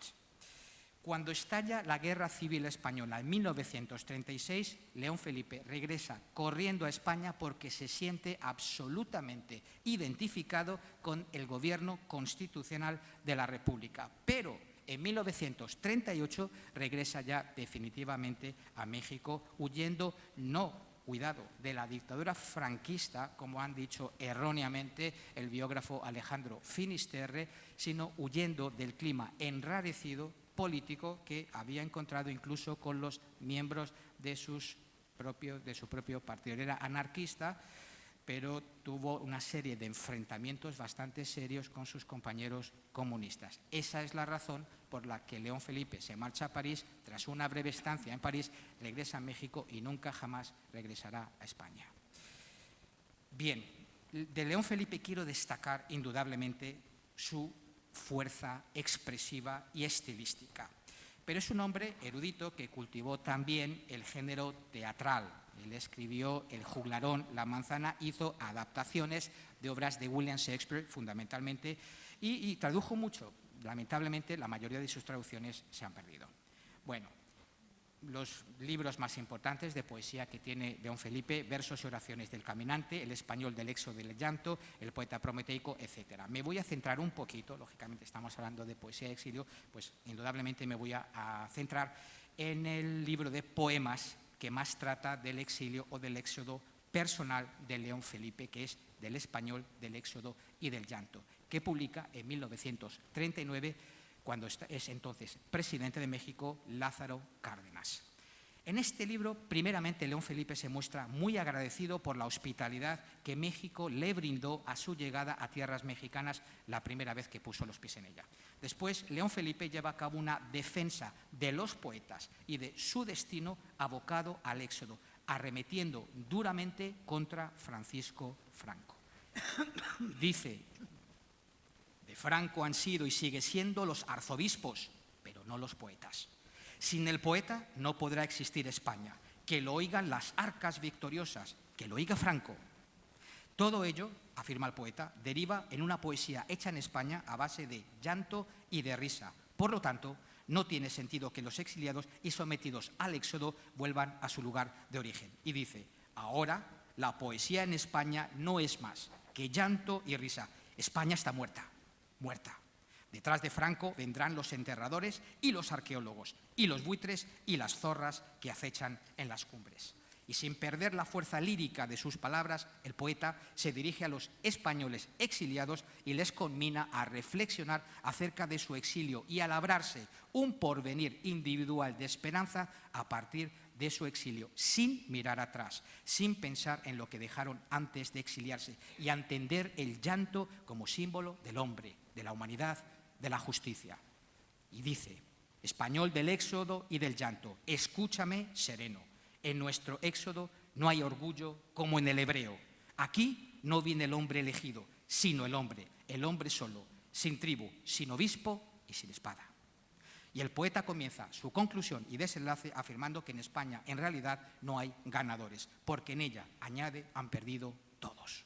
Cuando estalla la Guerra Civil Española en 1936, León Felipe regresa corriendo a España porque se siente absolutamente identificado con el gobierno constitucional de la República. Pero en 1938 regresa ya definitivamente a México, huyendo de la dictadura franquista, como han dicho erróneamente el biógrafo Alejandro Finisterre, sino huyendo del clima enrarecido político que había encontrado incluso con los miembros de su propio partido. Era anarquista, pero tuvo una serie de enfrentamientos bastante serios con sus compañeros comunistas. Esa es la razón por la que León Felipe se marcha a París. Tras una breve estancia en París, regresa a México y nunca jamás regresará a España. Bien, de León Felipe quiero destacar indudablemente su fuerza expresiva y estilística. Pero es un hombre erudito que cultivó también el género teatral. Él escribió El juglarón, La manzana, hizo adaptaciones de obras de William Shakespeare fundamentalmente, y tradujo mucho. Lamentablemente la mayoría de sus traducciones se han perdido. Bueno, los libros más importantes de poesía que tiene León Felipe: Versos y oraciones del caminante, El español del éxodo y del llanto, El poeta prometeico, etc. Me voy a centrar un poquito, lógicamente estamos hablando de poesía de exilio, pues indudablemente me voy a centrar en el libro de poemas que más trata del exilio o del éxodo personal de León Felipe, que es Del español del éxodo y del llanto, que publica en 1939, cuando es entonces presidente de México Lázaro Cárdenas. En este libro, primeramente, León Felipe se muestra muy agradecido por la hospitalidad que México le brindó a su llegada a tierras mexicanas la primera vez que puso los pies en ella. Después, León Felipe lleva a cabo una defensa de los poetas y de su destino abocado al éxodo, arremetiendo duramente contra Francisco Franco. Dice: de Franco han sido y sigue siendo los arzobispos, pero no los poetas. Sin el poeta no podrá existir España. Que lo oigan las arcas victoriosas, que lo oiga Franco. Todo ello, afirma el poeta, deriva en una poesía hecha en España a base de llanto y de risa. Por lo tanto, no tiene sentido que los exiliados y sometidos al éxodo vuelvan a su lugar de origen. Y dice: ahora la poesía en España no es más que llanto y risa. España está muerta, muerta. Detrás de Franco vendrán los enterradores y los arqueólogos, y los buitres y las zorras que acechan en las cumbres. Y sin perder la fuerza lírica de sus palabras, el poeta se dirige a los españoles exiliados y les conmina a reflexionar acerca de su exilio y a labrarse un porvenir individual de esperanza a partir de su exilio, sin mirar atrás, sin pensar en lo que dejaron antes de exiliarse y a entender el llanto como símbolo del hombre, de la humanidad, de la justicia. Y dice: español del éxodo y del llanto, escúchame sereno. En nuestro éxodo no hay orgullo como en el hebreo. Aquí no viene el hombre elegido, sino el hombre solo, sin tribu, sin obispo y sin espada. Y el poeta comienza su conclusión y desenlace afirmando que en España en realidad no hay ganadores, porque en ella, añade, han perdido todos.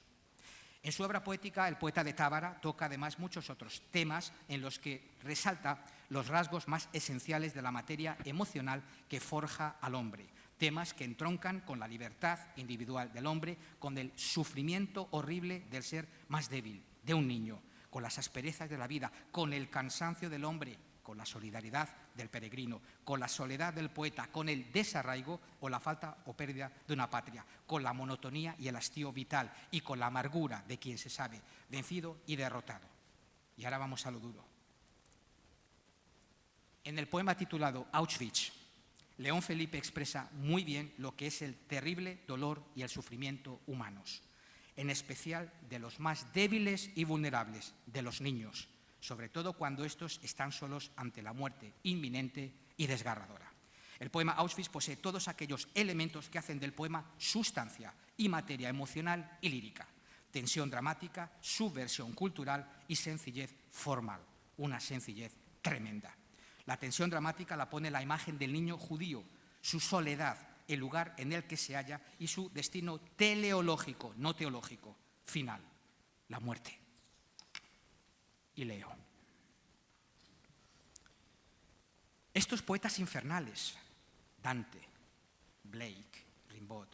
En su obra poética, el poeta de Tábara toca además muchos otros temas en los que resalta los rasgos más esenciales de la materia emocional que forja al hombre. Temas que entroncan con la libertad individual del hombre, con el sufrimiento horrible del ser más débil, de un niño, con las asperezas de la vida, con el cansancio del hombre, con la solidaridad del peregrino, con la soledad del poeta, con el desarraigo o la falta o pérdida de una patria, con la monotonía y el hastío vital y con la amargura de quien se sabe vencido y derrotado. Y ahora vamos a lo duro. En el poema titulado Auschwitz, León Felipe expresa muy bien lo que es el terrible dolor y el sufrimiento humanos, en especial de los más débiles y vulnerables, de los niños, sobre todo cuando estos están solos ante la muerte inminente y desgarradora. El poema Auschwitz posee todos aquellos elementos que hacen del poema sustancia y materia emocional y lírica, tensión dramática, subversión cultural y sencillez formal, una sencillez tremenda. La tensión dramática la pone la imagen del niño judío, su soledad, el lugar en el que se halla y su destino teleológico, no teológico, final, la muerte. Y leo: estos poetas infernales, Dante, Blake, Rimbaud,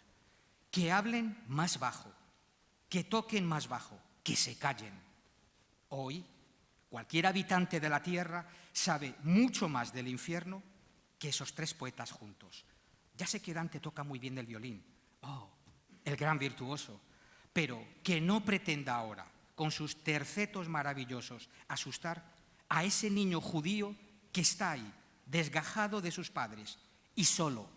que hablen más bajo, que toquen más bajo, que se callen. Hoy, cualquier habitante de la tierra sabe mucho más del infierno que esos tres poetas juntos. Ya sé que Dante toca muy bien el violín, el gran virtuoso, pero que no pretenda ahora, con sus tercetos maravillosos, asustar a ese niño judío que está ahí, desgajado de sus padres y solo,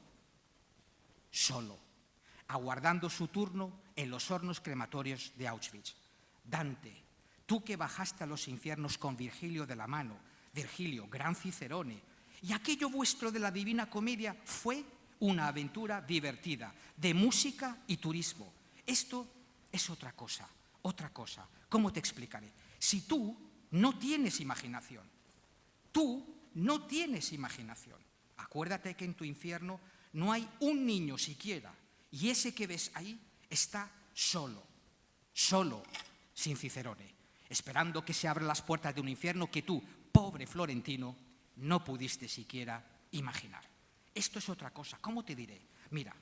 aguardando su turno en los hornos crematorios de Auschwitz. Dante, tú que bajaste a los infiernos con Virgilio de la mano, Virgilio, gran Cicerone, y aquello vuestro de la Divina Comedia fue una aventura divertida, de música y turismo. Esto es otra cosa. ¿Cómo te explicaré? Si tú no tienes imaginación, acuérdate que en tu infierno no hay un niño siquiera, y ese que ves ahí está solo, sin Cicerone, esperando que se abran las puertas de un infierno que tú, pobre florentino, no pudiste siquiera imaginar. Esto es otra cosa, ¿cómo te diré? Mira,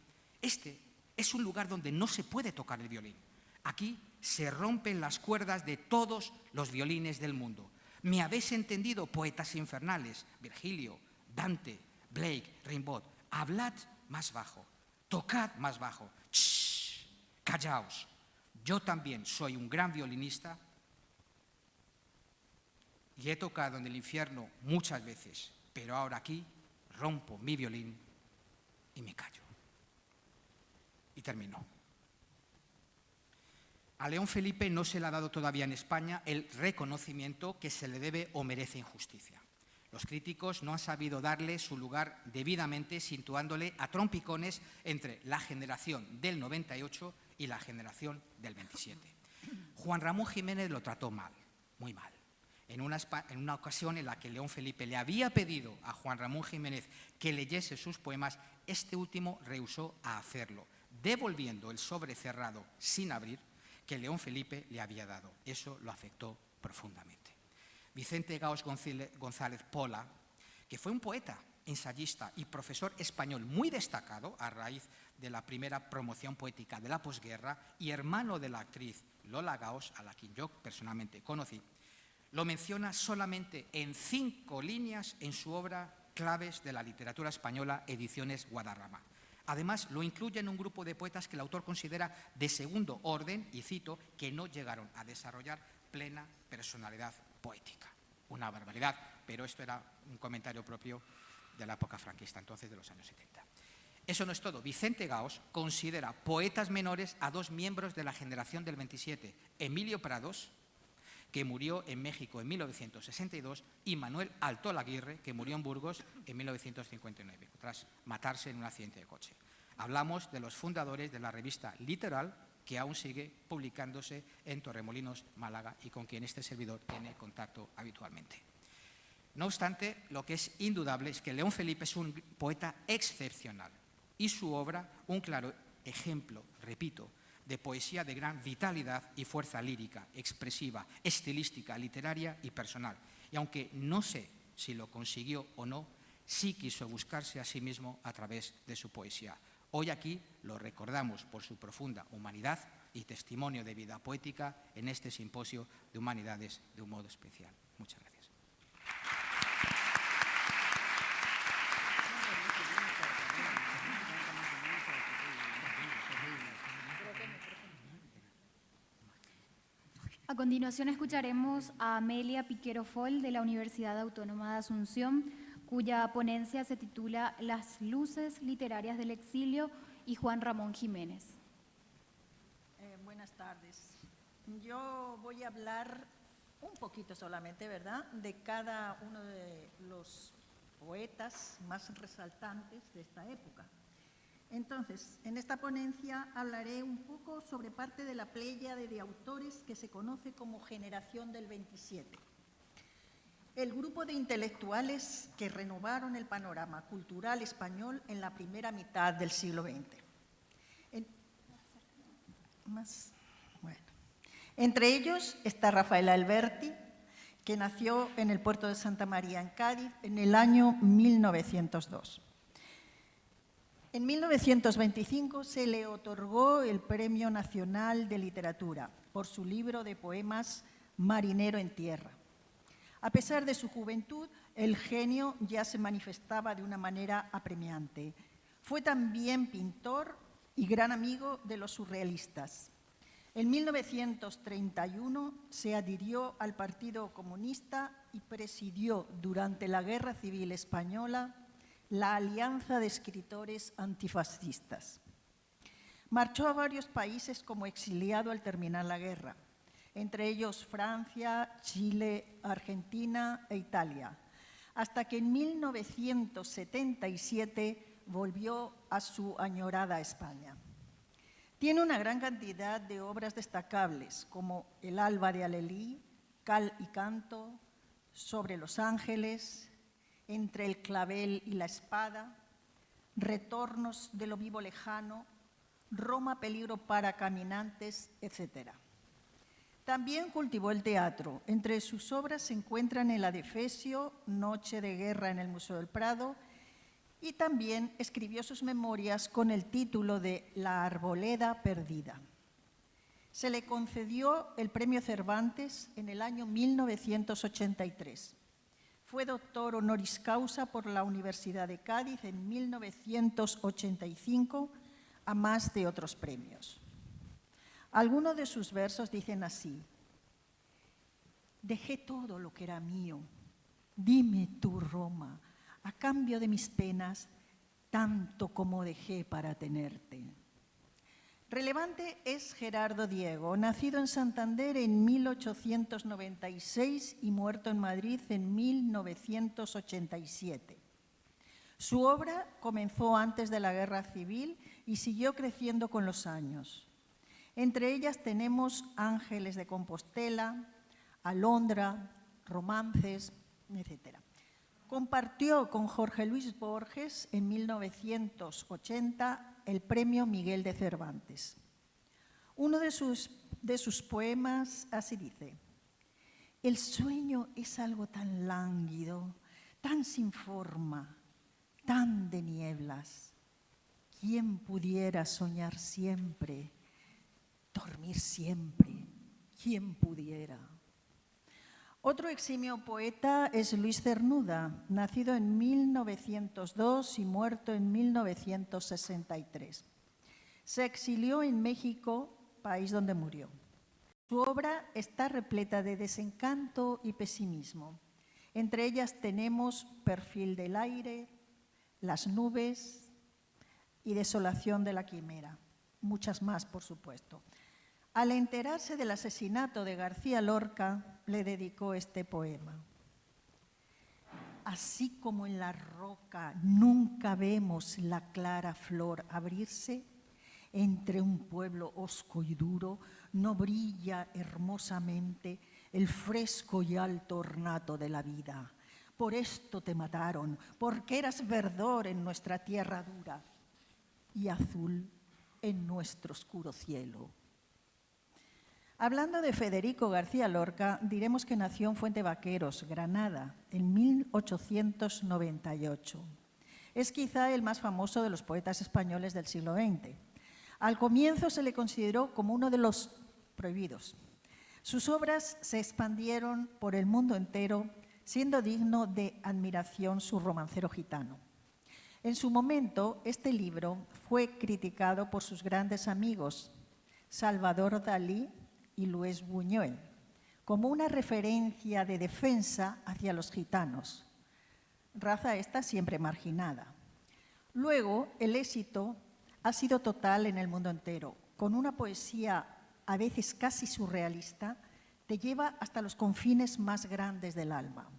este es un lugar donde no se puede tocar el violín. Aquí se rompen las cuerdas de todos los violines del mundo. ¿Me habéis entendido, poetas infernales? Virgilio, Dante, Blake, Rimbaud, hablad más bajo, tocad más bajo. ¡Shh! Callaos. Yo también soy un gran violinista y he tocado en el infierno muchas veces, pero ahora aquí rompo mi violín y me callo. Y termino. A León Felipe no se le ha dado todavía en España el reconocimiento que se le debe o merece en justicia. Los críticos no han sabido darle su lugar debidamente, situándole a trompicones entre la generación del 98 y la generación del 27. Juan Ramón Jiménez lo trató mal, muy mal. En una ocasión en la que León Felipe le había pedido a Juan Ramón Jiménez que leyese sus poemas, este último rehusó a hacerlo, devolviendo el sobre cerrado sin abrir que León Felipe le había dado. Eso lo afectó profundamente. Vicente Gaos González Pola, que fue un poeta, ensayista y profesor español muy destacado a raíz de la primera promoción poética de la posguerra y hermano de la actriz Lola Gaos, a la que yo personalmente conocí, lo menciona solamente en 5 líneas en su obra Claves de la literatura española, Ediciones Guadarrama. Además, lo incluye en un grupo de poetas que el autor considera de segundo orden, y cito, que no llegaron a desarrollar plena personalidad poética. Una barbaridad, pero esto era un comentario propio de la época franquista, entonces de los años 70. Eso no es todo. Vicente Gaos considera poetas menores a dos miembros de la generación del 27, Emilio Prados, que murió en México en 1962, y Manuel Altolaguirre, que murió en Burgos en 1959, tras matarse en un accidente de coche. Hablamos de los fundadores de la revista Literal, que aún sigue publicándose en Torremolinos, Málaga, y con quien este servidor tiene contacto habitualmente. No obstante, lo que es indudable es que León Felipe es un poeta excepcional y su obra un claro ejemplo, repito, de poesía de gran vitalidad y fuerza lírica, expresiva, estilística, literaria y personal. Y aunque no sé si lo consiguió o no, sí quiso buscarse a sí mismo a través de su poesía. Hoy aquí lo recordamos por su profunda humanidad y testimonio de vida poética en este simposio de humanidades de un modo especial. Muchas gracias.
A continuación escucharemos a Amelia Piquero Fol de la Universidad Autónoma de Asunción, cuya ponencia se titula Las luces literarias del exilio, y Juan Ramón Jiménez.
Buenas tardes. Yo voy a hablar un poquito solamente, ¿verdad?, de cada uno de los poetas más resaltantes de esta época. Entonces, en esta ponencia hablaré un poco sobre parte de la pléyade de autores que se conoce como Generación del 27. El grupo de intelectuales que renovaron el panorama cultural español en la primera mitad del siglo XX. Entre ellos está Rafael Alberti, que nació en el puerto de Santa María, en Cádiz, en el año 1902. En 1925 se le otorgó el Premio Nacional de Literatura por su libro de poemas Marinero en Tierra. A pesar de su juventud, el genio ya se manifestaba de una manera apremiante. Fue también pintor y gran amigo de los surrealistas. En 1931 se adhirió al Partido Comunista y presidió durante la Guerra Civil Española la Alianza de Escritores Antifascistas. Marchó a varios países como exiliado al terminar la guerra, entre ellos Francia, Chile, Argentina e Italia, hasta que en 1977 volvió a su añorada España. Tiene una gran cantidad de obras destacables, como El alba de Alelí, Cal y canto, Sobre los ángeles, Entre el clavel y la espada, Retornos de lo vivo lejano, Roma, peligro para caminantes, etc. También cultivó el teatro. Entre sus obras se encuentran El adefesio, Noche de guerra en el Museo del Prado, y también escribió sus memorias con el título de La arboleda perdida. Se le concedió el Premio Cervantes en el año 1983. Fue doctor honoris causa por la Universidad de Cádiz en 1985, a más de otros premios. Algunos de sus versos dicen así: dejé todo lo que era mío, dime tú, Roma, a cambio de mis penas, tanto como dejé para tenerte. Relevante es Gerardo Diego, nacido en Santander en 1896 y muerto en Madrid en 1987. Su obra comenzó antes de la Guerra Civil y siguió creciendo con los años. Entre ellas tenemos Ángeles de Compostela, Alondra, Romances, etc. Compartió con Jorge Luis Borges en 1980 el Premio Miguel de Cervantes. Uno de sus poemas así dice: el sueño es algo tan lánguido, tan sin forma, tan de nieblas. ¿Quién pudiera soñar siempre, dormir siempre? ¿Quién pudiera? Otro eximio poeta es Luis Cernuda, nacido en 1902 y muerto en 1963. Se exilió en México, país donde murió. Su obra está repleta de desencanto y pesimismo. Entre ellas tenemos Perfil del aire, Las nubes y Desolación de la quimera. Muchas más, por supuesto. Al enterarse del asesinato de García Lorca, le dedicó este poema. Así como en la roca nunca vemos la clara flor abrirse, entre un pueblo hosco y duro no brilla hermosamente el fresco y alto ornato de la vida. Por esto te mataron, porque eras verdor en nuestra tierra dura y azul en nuestro oscuro cielo. Hablando de Federico García Lorca, diremos que nació en Fuentevaqueros, Granada, en 1898. Es quizá el más famoso de los poetas españoles del siglo XX. Al comienzo se le consideró como uno de los prohibidos. Sus obras se expandieron por el mundo entero, siendo digno de admiración su Romancero gitano. En su momento, este libro fue criticado por sus grandes amigos, Salvador Dalí y Luis Buñuel, como una referencia de defensa hacia los gitanos, raza esta siempre marginada. Luego, el éxito ha sido total en el mundo entero. Con una poesía a veces casi surrealista, te lleva hasta los confines más grandes del alma.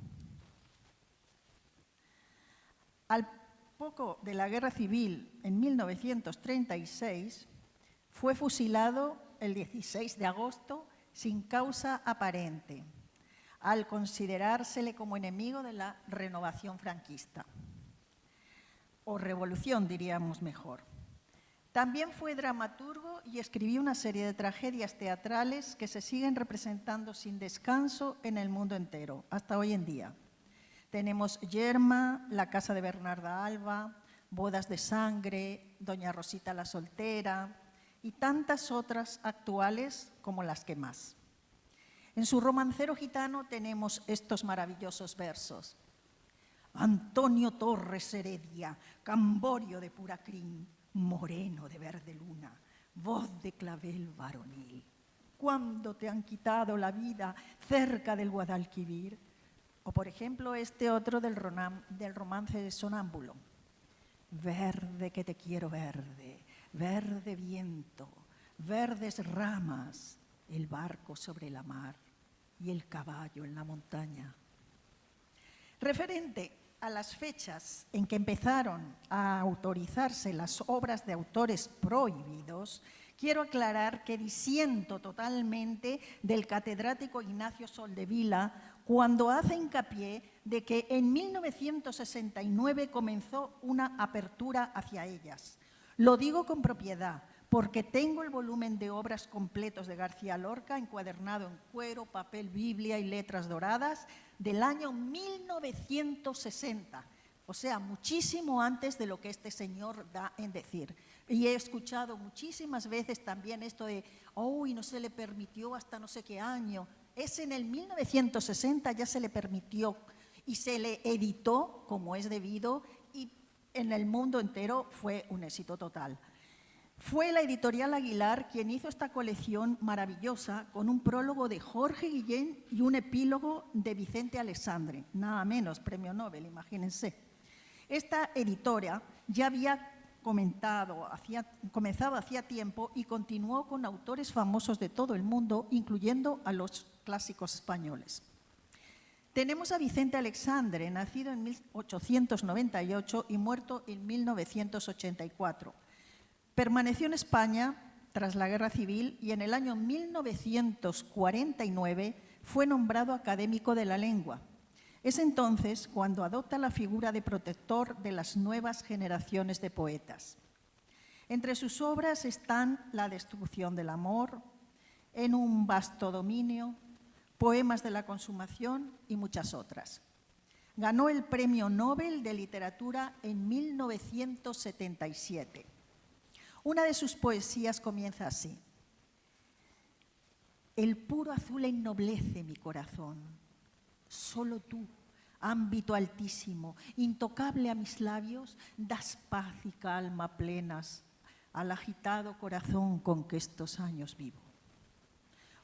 Al poco de la Guerra Civil, en 1936, fue fusilado el 16 de agosto sin causa aparente, al considerársele como enemigo de la renovación franquista, o revolución, diríamos mejor. También fue dramaturgo y escribió una serie de tragedias teatrales que se siguen representando sin descanso en el mundo entero, hasta hoy en día. Tenemos Yerma, La casa de Bernarda Alba, Bodas de sangre, Doña Rosita la soltera y tantas otras actuales como las que más. En su Romancero gitano tenemos estos maravillosos versos. Antonio Torres Heredia, Camborio de pura crin, moreno de verde luna, voz de clavel varonil. ¿Cuándo te han quitado la vida cerca del Guadalquivir? O, por ejemplo, este otro del romance de Sonámbulo. Verde que te quiero verde, verde viento, verdes ramas, el barco sobre la mar y el caballo en la montaña. Referente a las fechas en que empezaron a autorizarse las obras de autores prohibidos, quiero aclarar que disiento totalmente del catedrático Ignacio Soldevila cuando hace hincapié de que en 1969 comenzó una apertura hacia ellas. Lo digo con propiedad, porque tengo el volumen de obras completos de García Lorca, encuadernado en cuero, papel, Biblia y letras doradas, del año 1960, o sea, muchísimo antes de lo que este señor da en decir. Y he escuchado muchísimas veces también esto de, y no se le permitió hasta no sé qué año. Es en el 1960 ya se le permitió y se le editó como es debido y en el mundo entero fue un éxito total. Fue la editorial Aguilar quien hizo esta colección maravillosa con un prólogo de Jorge Guillén y un epílogo de Vicente Alexandre, nada menos, premio Nobel, imagínense. Esta editora ya había comenzado hacía tiempo y continuó con autores famosos de todo el mundo, incluyendo a los clásicos españoles. Tenemos a Vicente Alexandre, nacido en 1898 y muerto en 1984. Permaneció en España tras la Guerra Civil y en el año 1949 fue nombrado académico de la lengua. Es entonces cuando adopta la figura de protector de las nuevas generaciones de poetas. Entre sus obras están La destrucción del amor, En un vasto dominio, Poemas de la consumación y muchas otras. Ganó el Premio Nobel de Literatura en 1977. Una de sus poesías comienza así. El puro azul ennoblece mi corazón. Solo tú, ámbito altísimo, intocable a mis labios, das paz y calma plenas al agitado corazón con que estos años vivo.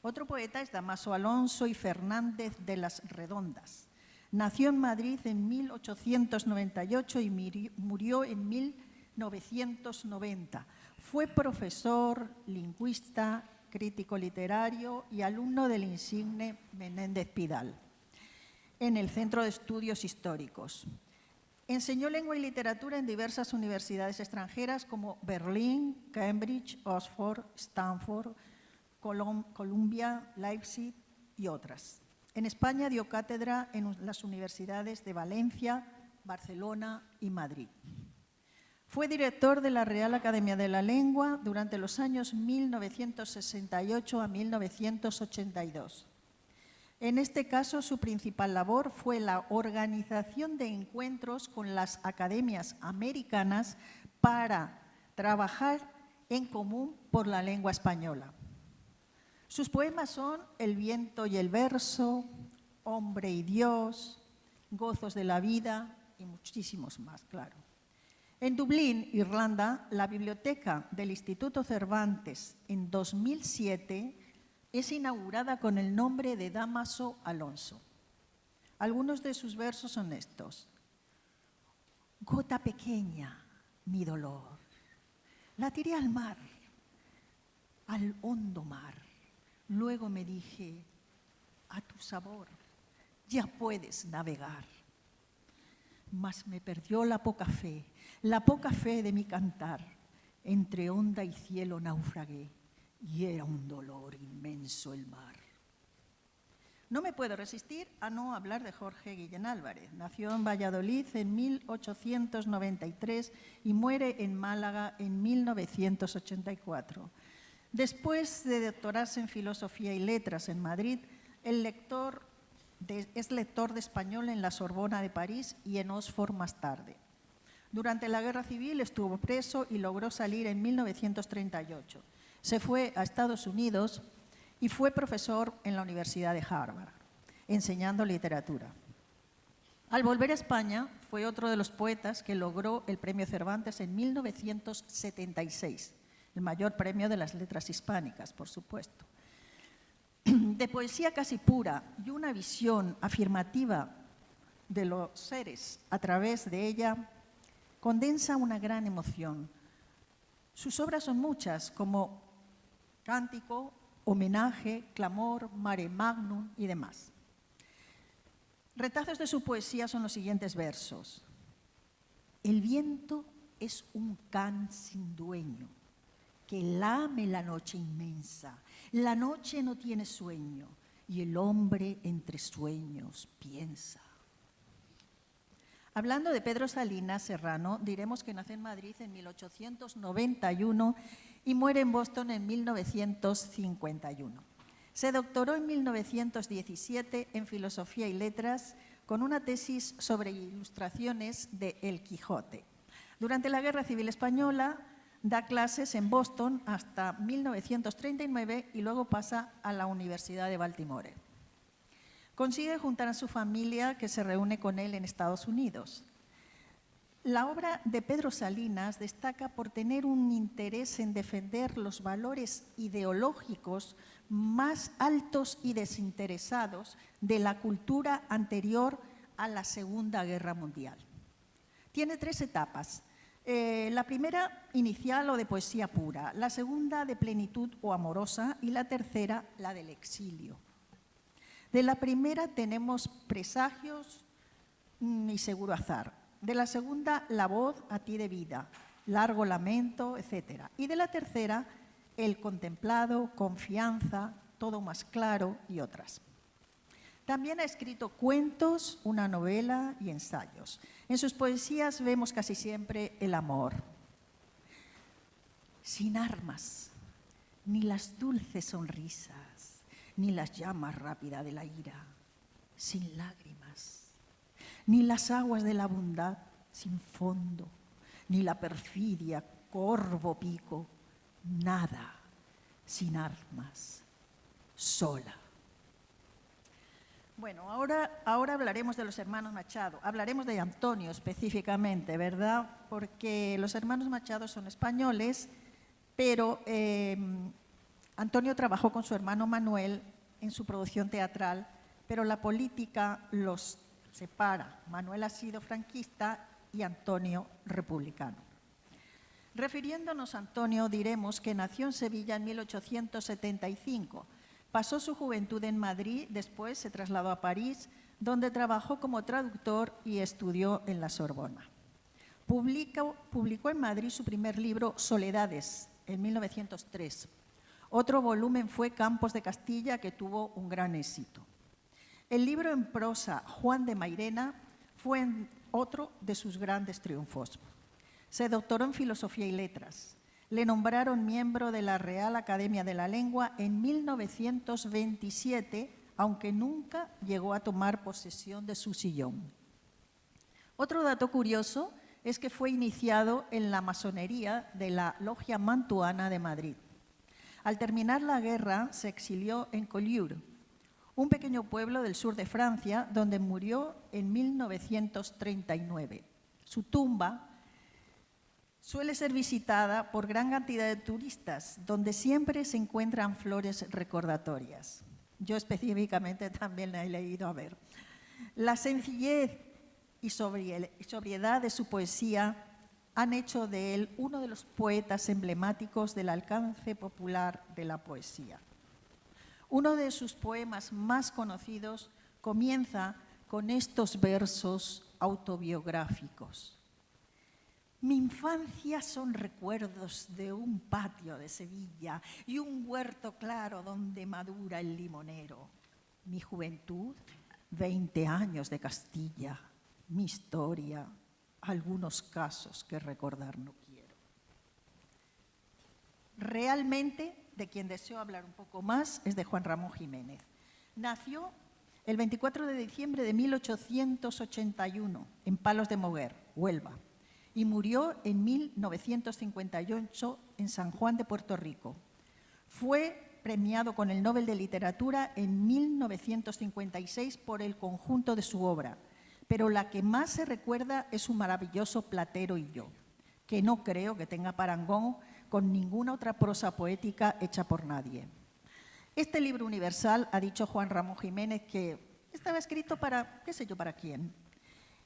Otro poeta es Dámaso Alonso y Fernández de las Redondas. Nació en Madrid en 1898 y murió en 1990. Fue profesor, lingüista, crítico literario y alumno del insigne Menéndez Pidal en el Centro de Estudios Históricos. Enseñó lengua y literatura en diversas universidades extranjeras como Berlín, Cambridge, Oxford, Stanford, Columbia, Leipzig y otras. En España dio cátedra en las universidades de Valencia, Barcelona y Madrid. Fue director de la Real Academia de la Lengua durante los años 1968 a 1982. En este caso, su principal labor fue la organización de encuentros con las academias americanas para trabajar en común por la lengua española. Sus poemas son El viento y el verso, Hombre y Dios, Gozos de la vida y muchísimos más, claro. En Dublín, Irlanda, la biblioteca del Instituto Cervantes en 2007 es inaugurada con el nombre de Dámaso Alonso. Algunos de sus versos son estos. Gota pequeña, mi dolor, la tiré al mar, al hondo mar. Luego me dije, a tu sabor, ya puedes navegar. Mas me perdió la poca fe de mi cantar. Entre onda y cielo naufragué y era un dolor inmenso el mar. No me puedo resistir a no hablar de Jorge Guillén Álvarez. Nació en Valladolid en 1893 y muere en Málaga en 1984. Después de doctorarse en Filosofía y Letras en Madrid, es lector de español en la Sorbona de París y en Oxford más tarde. Durante la Guerra Civil estuvo preso y logró salir en 1938. Se fue a Estados Unidos y fue profesor en la Universidad de Harvard, enseñando literatura. Al volver a España, fue otro de los poetas que logró el Premio Cervantes en 1976, el mayor premio de las letras hispánicas, por supuesto. De poesía casi pura y una visión afirmativa de los seres a través de ella, condensa una gran emoción. Sus obras son muchas, como Cántico, Homenaje, Clamor, Mare Magnum y demás. Retazos de su poesía son los siguientes versos. El viento es un can sin dueño, que lame la noche inmensa. La noche no tiene sueño y el hombre entre sueños piensa. Hablando de Pedro Salinas Serrano, diremos que nació en Madrid en 1891 y muere en Boston en 1951. Se doctoró en 1917 en Filosofía y Letras con una tesis sobre ilustraciones de El Quijote. Durante la Guerra Civil Española da clases en Boston hasta 1939 y luego pasa a la Universidad de Baltimore. Consigue juntar a su familia, que se reúne con él en Estados Unidos. La obra de Pedro Salinas destaca por tener un interés en defender los valores ideológicos más altos y desinteresados de la cultura anterior a la Segunda Guerra Mundial. Tiene 3 etapas. La primera, inicial o de poesía pura, la segunda, de plenitud o amorosa, y la tercera, la del exilio. De la primera tenemos Presagios y Seguro Azar. De la segunda, La voz a ti de vida, Largo lamento, etc. Y de la tercera, El contemplado, Confianza, Todo más claro y otras. También ha escrito cuentos, una novela y ensayos. En sus poesías vemos casi siempre el amor. Sin armas, ni las dulces sonrisas, ni las llamas rápidas de la ira, sin lágrimas, ni las aguas de la bondad sin fondo, ni la perfidia, corvo pico, nada, sin armas, sola. Bueno, ahora hablaremos de los hermanos Machado. Hablaremos de Antonio específicamente, ¿verdad? Porque los hermanos Machado son españoles, pero Antonio trabajó con su hermano Manuel en su producción teatral, pero la política los separa. Manuel ha sido franquista y Antonio republicano. Refiriéndonos a Antonio, diremos que nació en Sevilla en 1875. Pasó su juventud en Madrid, después se trasladó a París, donde trabajó como traductor y estudió en la Sorbona. Publicó en Madrid su primer libro, Soledades, en 1903. Otro volumen fue Campos de Castilla, que tuvo un gran éxito. El libro en prosa, Juan de Mairena, fue otro de sus grandes triunfos. Se doctoró en Filosofía y Letras. Le nombraron miembro de la Real Academia de la Lengua en 1927, aunque nunca llegó a tomar posesión de su sillón. Otro dato curioso es que fue iniciado en la masonería de la Logia Mantuana de Madrid. Al terminar la guerra, se exilió en Collioure, un pequeño pueblo del sur de Francia, donde murió en 1939. Su tumba suele ser visitada por gran cantidad de turistas, donde siempre se encuentran flores recordatorias. Yo específicamente también la he leído a ver. La sencillez y sobriedad de su poesía han hecho de él uno de los poetas emblemáticos del alcance popular de la poesía. Uno de sus poemas más conocidos comienza con estos versos autobiográficos. Mi infancia son recuerdos de un patio de Sevilla y un huerto claro donde madura el limonero. Mi juventud, 20 años de Castilla. Mi historia, algunos casos que recordar no quiero. Realmente, de quien deseo hablar un poco más, es de Juan Ramón Jiménez. Nació el 24 de diciembre de 1881 en Palos de Moguer, Huelva, y murió en 1958 en San Juan de Puerto Rico. Fue premiado con el Nobel de Literatura en 1956 por el conjunto de su obra, pero la que más se recuerda es su maravilloso Platero y yo, que no creo que tenga parangón con ninguna otra prosa poética hecha por nadie. Este libro universal, ha dicho Juan Ramón Jiménez, que estaba escrito para, qué sé yo, para quién.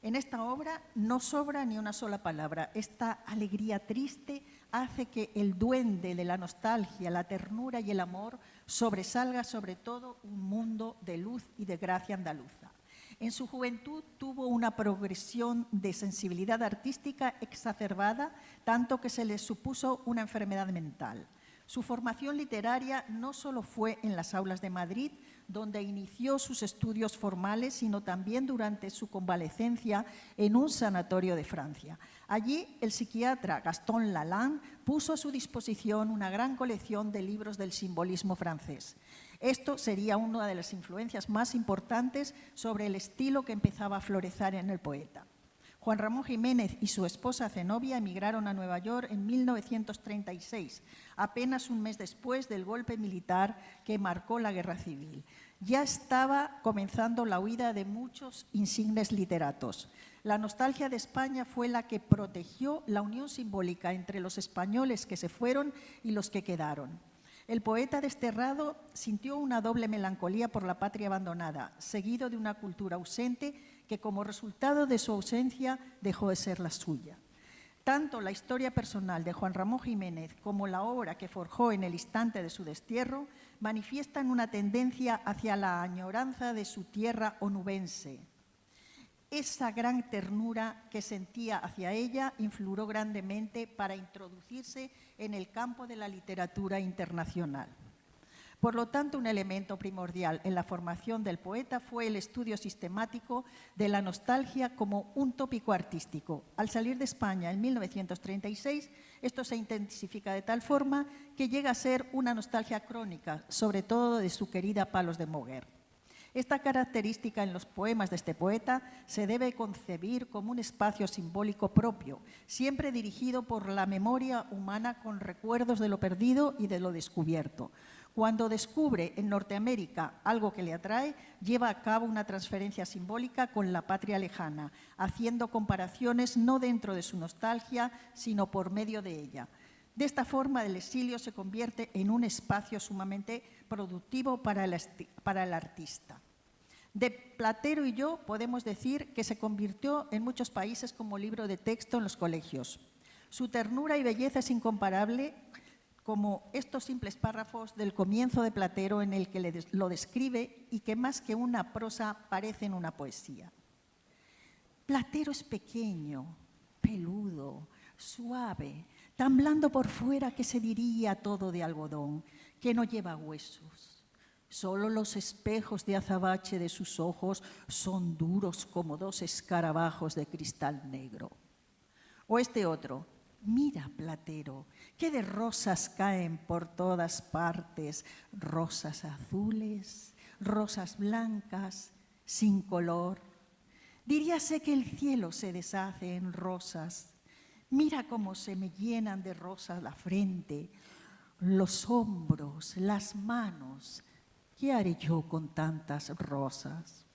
En esta obra no sobra ni una sola palabra. Esta alegría triste hace que el duende de la nostalgia, la ternura y el amor sobresalga sobre todo un mundo de luz y de gracia andaluza. En su juventud tuvo una progresión de sensibilidad artística exacerbada, tanto que se le supuso una enfermedad mental. Su formación literaria no solo fue en las aulas de Madrid, donde inició sus estudios formales, sino también durante su convalecencia en un sanatorio de Francia. Allí, el psiquiatra Gaston Lalanne puso a su disposición una gran colección de libros del simbolismo francés. Esto sería una de las influencias más importantes sobre el estilo que empezaba a florecer en el poeta. Juan Ramón Jiménez y su esposa Zenobia emigraron a Nueva York en 1936, apenas un mes después del golpe militar que marcó la Guerra Civil. Ya estaba comenzando la huida de muchos insignes literatos. La nostalgia de España fue la que protegió la unión simbólica entre los españoles que se fueron y los que quedaron. El poeta desterrado sintió una doble melancolía por la patria abandonada, seguido de una cultura ausente que como resultado de su ausencia dejó de ser la suya. Tanto la historia personal de Juan Ramón Jiménez como la obra que forjó en el instante de su destierro manifiestan una tendencia hacia la añoranza de su tierra onubense. Esa gran ternura que sentía hacia ella influyó grandemente para introducirse en el campo de la literatura internacional. Por lo tanto, un elemento primordial en la formación del poeta fue el estudio sistemático de la nostalgia como un tópico artístico. Al salir de España en 1936, esto se intensifica de tal forma que llega a ser una nostalgia crónica, sobre todo de su querida Palos de Moguer. Esta característica en los poemas de este poeta se debe concebir como un espacio simbólico propio, siempre dirigido por la memoria humana con recuerdos de lo perdido y de lo descubierto. Cuando descubre en Norteamérica algo que le atrae, lleva a cabo una transferencia simbólica con la patria lejana, haciendo comparaciones no dentro de su nostalgia, sino por medio de ella. De esta forma, el exilio se convierte en un espacio sumamente productivo para el artista. De Platero y yo podemos decir que se convirtió en muchos países como libro de texto en los colegios. Su ternura y belleza es incomparable, como estos simples párrafos del comienzo de Platero en el que lo describe y que más que una prosa parecen una poesía. Platero es pequeño, peludo, suave, tan blando por fuera que se diría todo de algodón, que no lleva huesos. Solo los espejos de azabache de sus ojos son duros como dos escarabajos de cristal negro. O este otro, mira, Platero, que de rosas caen por todas partes, rosas azules, rosas blancas, sin color. Diríase que el cielo se deshace en rosas. Mira cómo se me llenan de rosas la frente, los hombros, las manos. ¿Qué haré yo con tantas rosas?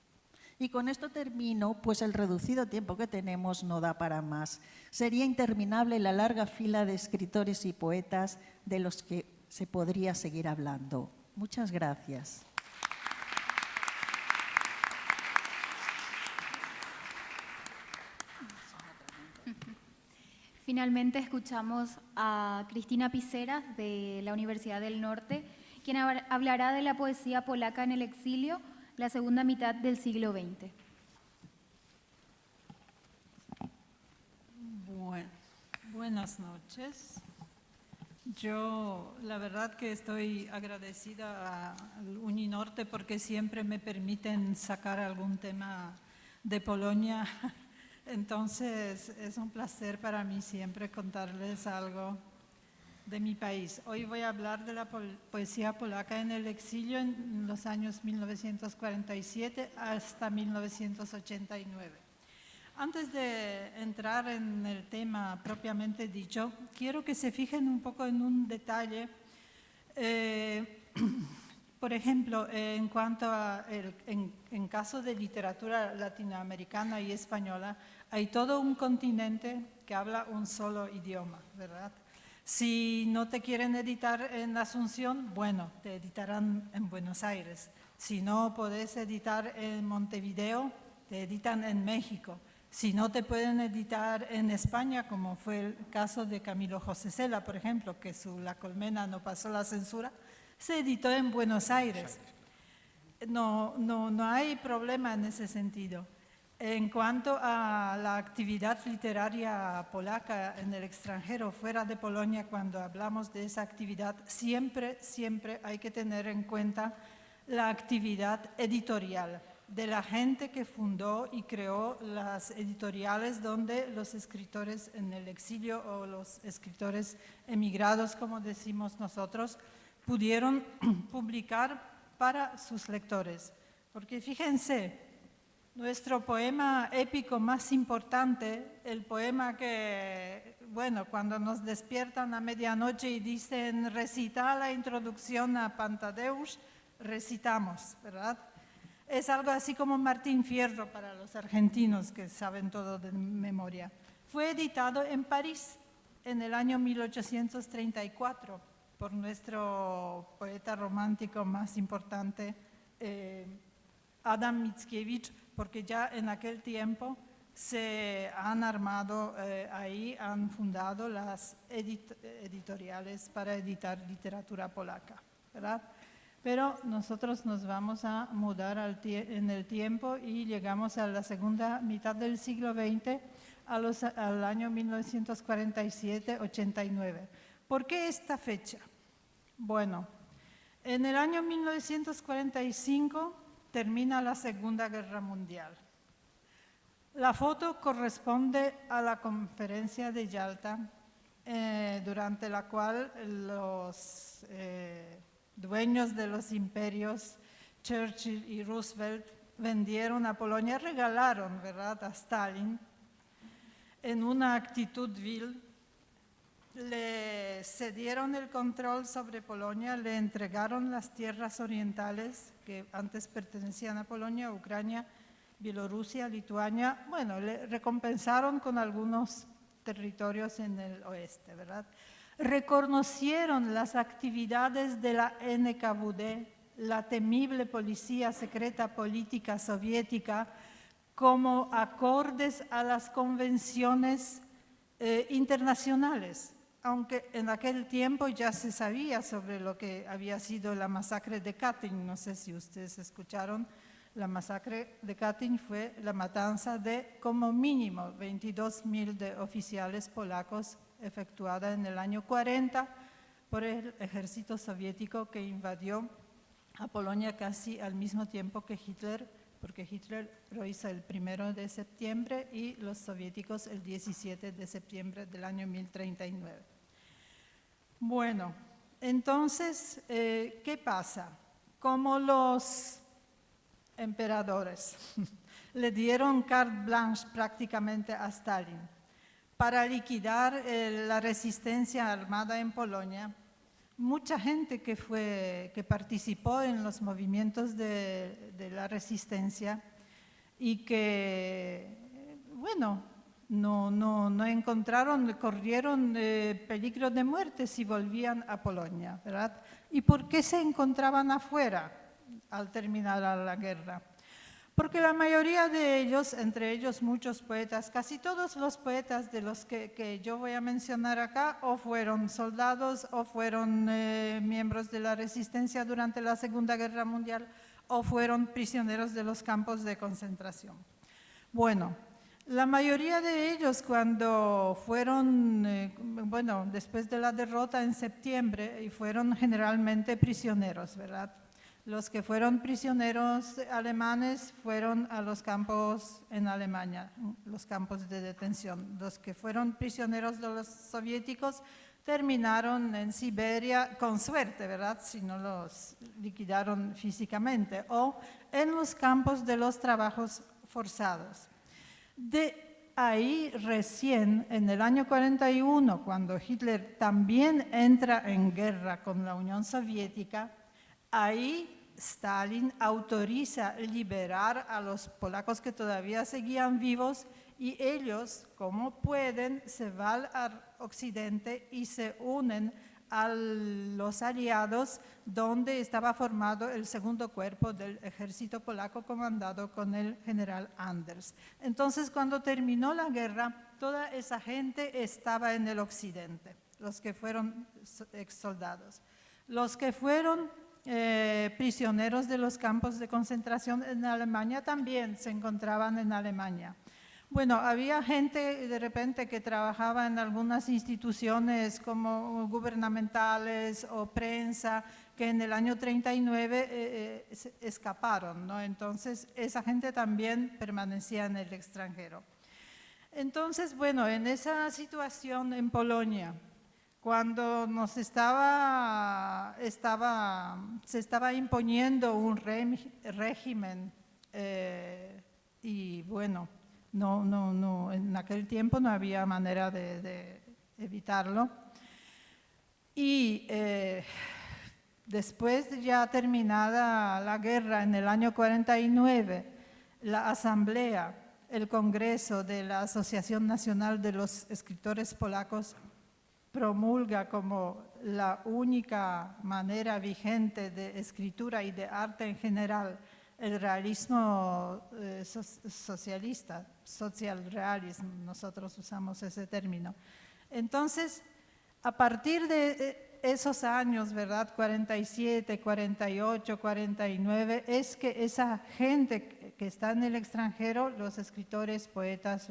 Y con esto termino, pues el reducido tiempo que tenemos no da para más. Sería interminable la larga fila de escritores y poetas de los que se podría seguir hablando. Muchas gracias.
Finalmente escuchamos a Cristina Piceras de la Universidad del Norte, quien hablará de la poesía polaca en el exilio, la segunda mitad del siglo XX.
Buenas noches. Yo la verdad que estoy agradecida al Uninorte porque siempre me permiten sacar algún tema de Polonia. Entonces es un placer para mí siempre contarles algo de mi país. Hoy voy a hablar de la poesía polaca en el exilio en los años 1947 hasta 1989. Antes de entrar en el tema propiamente dicho, quiero que se fijen un poco en un detalle. Por ejemplo, en cuanto a en caso de literatura latinoamericana y española, hay todo un continente que habla un solo idioma, ¿verdad? Si no te quieren editar en Asunción, bueno, te editarán en Buenos Aires. Si no podés editar en Montevideo, te editan en México. Si no te pueden editar en España, como fue el caso de Camilo José Cela, por ejemplo, que La Colmena no pasó la censura, se editó en Buenos Aires. No hay problema en ese sentido. En cuanto a la actividad literaria polaca en el extranjero, fuera de Polonia, cuando hablamos de esa actividad, siempre hay que tener en cuenta la actividad editorial de la gente que fundó y creó las editoriales donde los escritores en el exilio o los escritores emigrados, como decimos nosotros, pudieron publicar para sus lectores. Porque fíjense, nuestro poema épico más importante, el poema que, bueno, cuando nos despiertan a medianoche y dicen recita la introducción a Pantadeus, recitamos, ¿verdad? Es algo así como Martín Fierro para los argentinos que saben todo de memoria. Fue editado en París en el año 1834 por nuestro poeta romántico más importante, Adam Mickiewicz, porque ya en aquel tiempo se han armado ahí, han fundado las editoriales para editar literatura polaca, ¿verdad? Pero nosotros nos vamos a mudar en el tiempo y llegamos a la segunda mitad del siglo XX, al año 1947-89. ¿Por qué esta fecha? Bueno, en el año 1945 termina la Segunda Guerra Mundial. La foto corresponde a la conferencia de Yalta, durante la cual los dueños de los imperios, Churchill y Roosevelt, vendieron a Polonia, regalaron, ¿verdad?, a Stalin, en una actitud vil, le cedieron el control sobre Polonia, le entregaron las tierras orientales que antes pertenecían a Polonia, Ucrania, Bielorrusia, Lituania. Bueno, le recompensaron con algunos territorios en el oeste, ¿verdad? Reconocieron las actividades de la NKVD, la temible policía secreta política soviética, como acordes a las convenciones internacionales, aunque en aquel tiempo ya se sabía sobre lo que había sido la masacre de Katyn. No sé si ustedes escucharon, la masacre de Katyn fue la matanza de como mínimo 22.000 de oficiales polacos efectuada en el año 40 por el ejército soviético que invadió a Polonia casi al mismo tiempo que Hitler, porque Hitler lo hizo el 1 de septiembre y los soviéticos el 17 de septiembre del año 1039. Bueno, entonces, ¿qué pasa? Como los emperadores le dieron carte blanche prácticamente a Stalin para liquidar la resistencia armada en Polonia, mucha gente que participó en los movimientos de la resistencia y que, bueno, no encontraron, corrieron peligro de muerte si volvían a Polonia, ¿verdad? ¿Y por qué se encontraban afuera al terminar la guerra? Porque la mayoría de ellos, entre ellos muchos poetas, casi todos los poetas de los que yo voy a mencionar acá, o fueron soldados, o fueron miembros de la resistencia durante la Segunda Guerra Mundial, o fueron prisioneros de los campos de concentración. Bueno, la mayoría de ellos cuando fueron, bueno, después de la derrota en septiembre, y fueron generalmente prisioneros, ¿verdad? Los que fueron prisioneros alemanes fueron a los campos en Alemania, los campos de detención. Los que fueron prisioneros de los soviéticos terminaron en Siberia, con suerte, ¿verdad? Si no los liquidaron físicamente, o en los campos de los trabajos forzados. De ahí recién, en el año 41, cuando Hitler también entra en guerra con la Unión Soviética, ahí Stalin autoriza liberar a los polacos que todavía seguían vivos y ellos, como pueden, se van al occidente y se unen a los aliados donde estaba formado el segundo cuerpo del ejército polaco comandado con el general Anders. Entonces, cuando terminó la guerra, toda esa gente estaba en el occidente, los que fueron ex soldados. Los que fueron prisioneros de los campos de concentración en Alemania también se encontraban en Alemania. Bueno, había gente de repente que trabajaba en algunas instituciones como gubernamentales o prensa que en el año 39 escaparon, ¿no? Entonces, esa gente también permanecía en el extranjero. Entonces, bueno, en esa situación en Polonia, cuando se estaba imponiendo un régimen y bueno, no, en aquel tiempo no había manera de evitarlo. Y después ya terminada la guerra en el año 49, la Asamblea, el Congreso de la Asociación Nacional de los Escritores Polacos promulga como la única manera vigente de escritura y de arte en general el realismo socialista, social realism, nosotros usamos ese término. Entonces, a partir de esos años, ¿verdad? 47, 48, 49, es que esa gente que está en el extranjero, los escritores, poetas,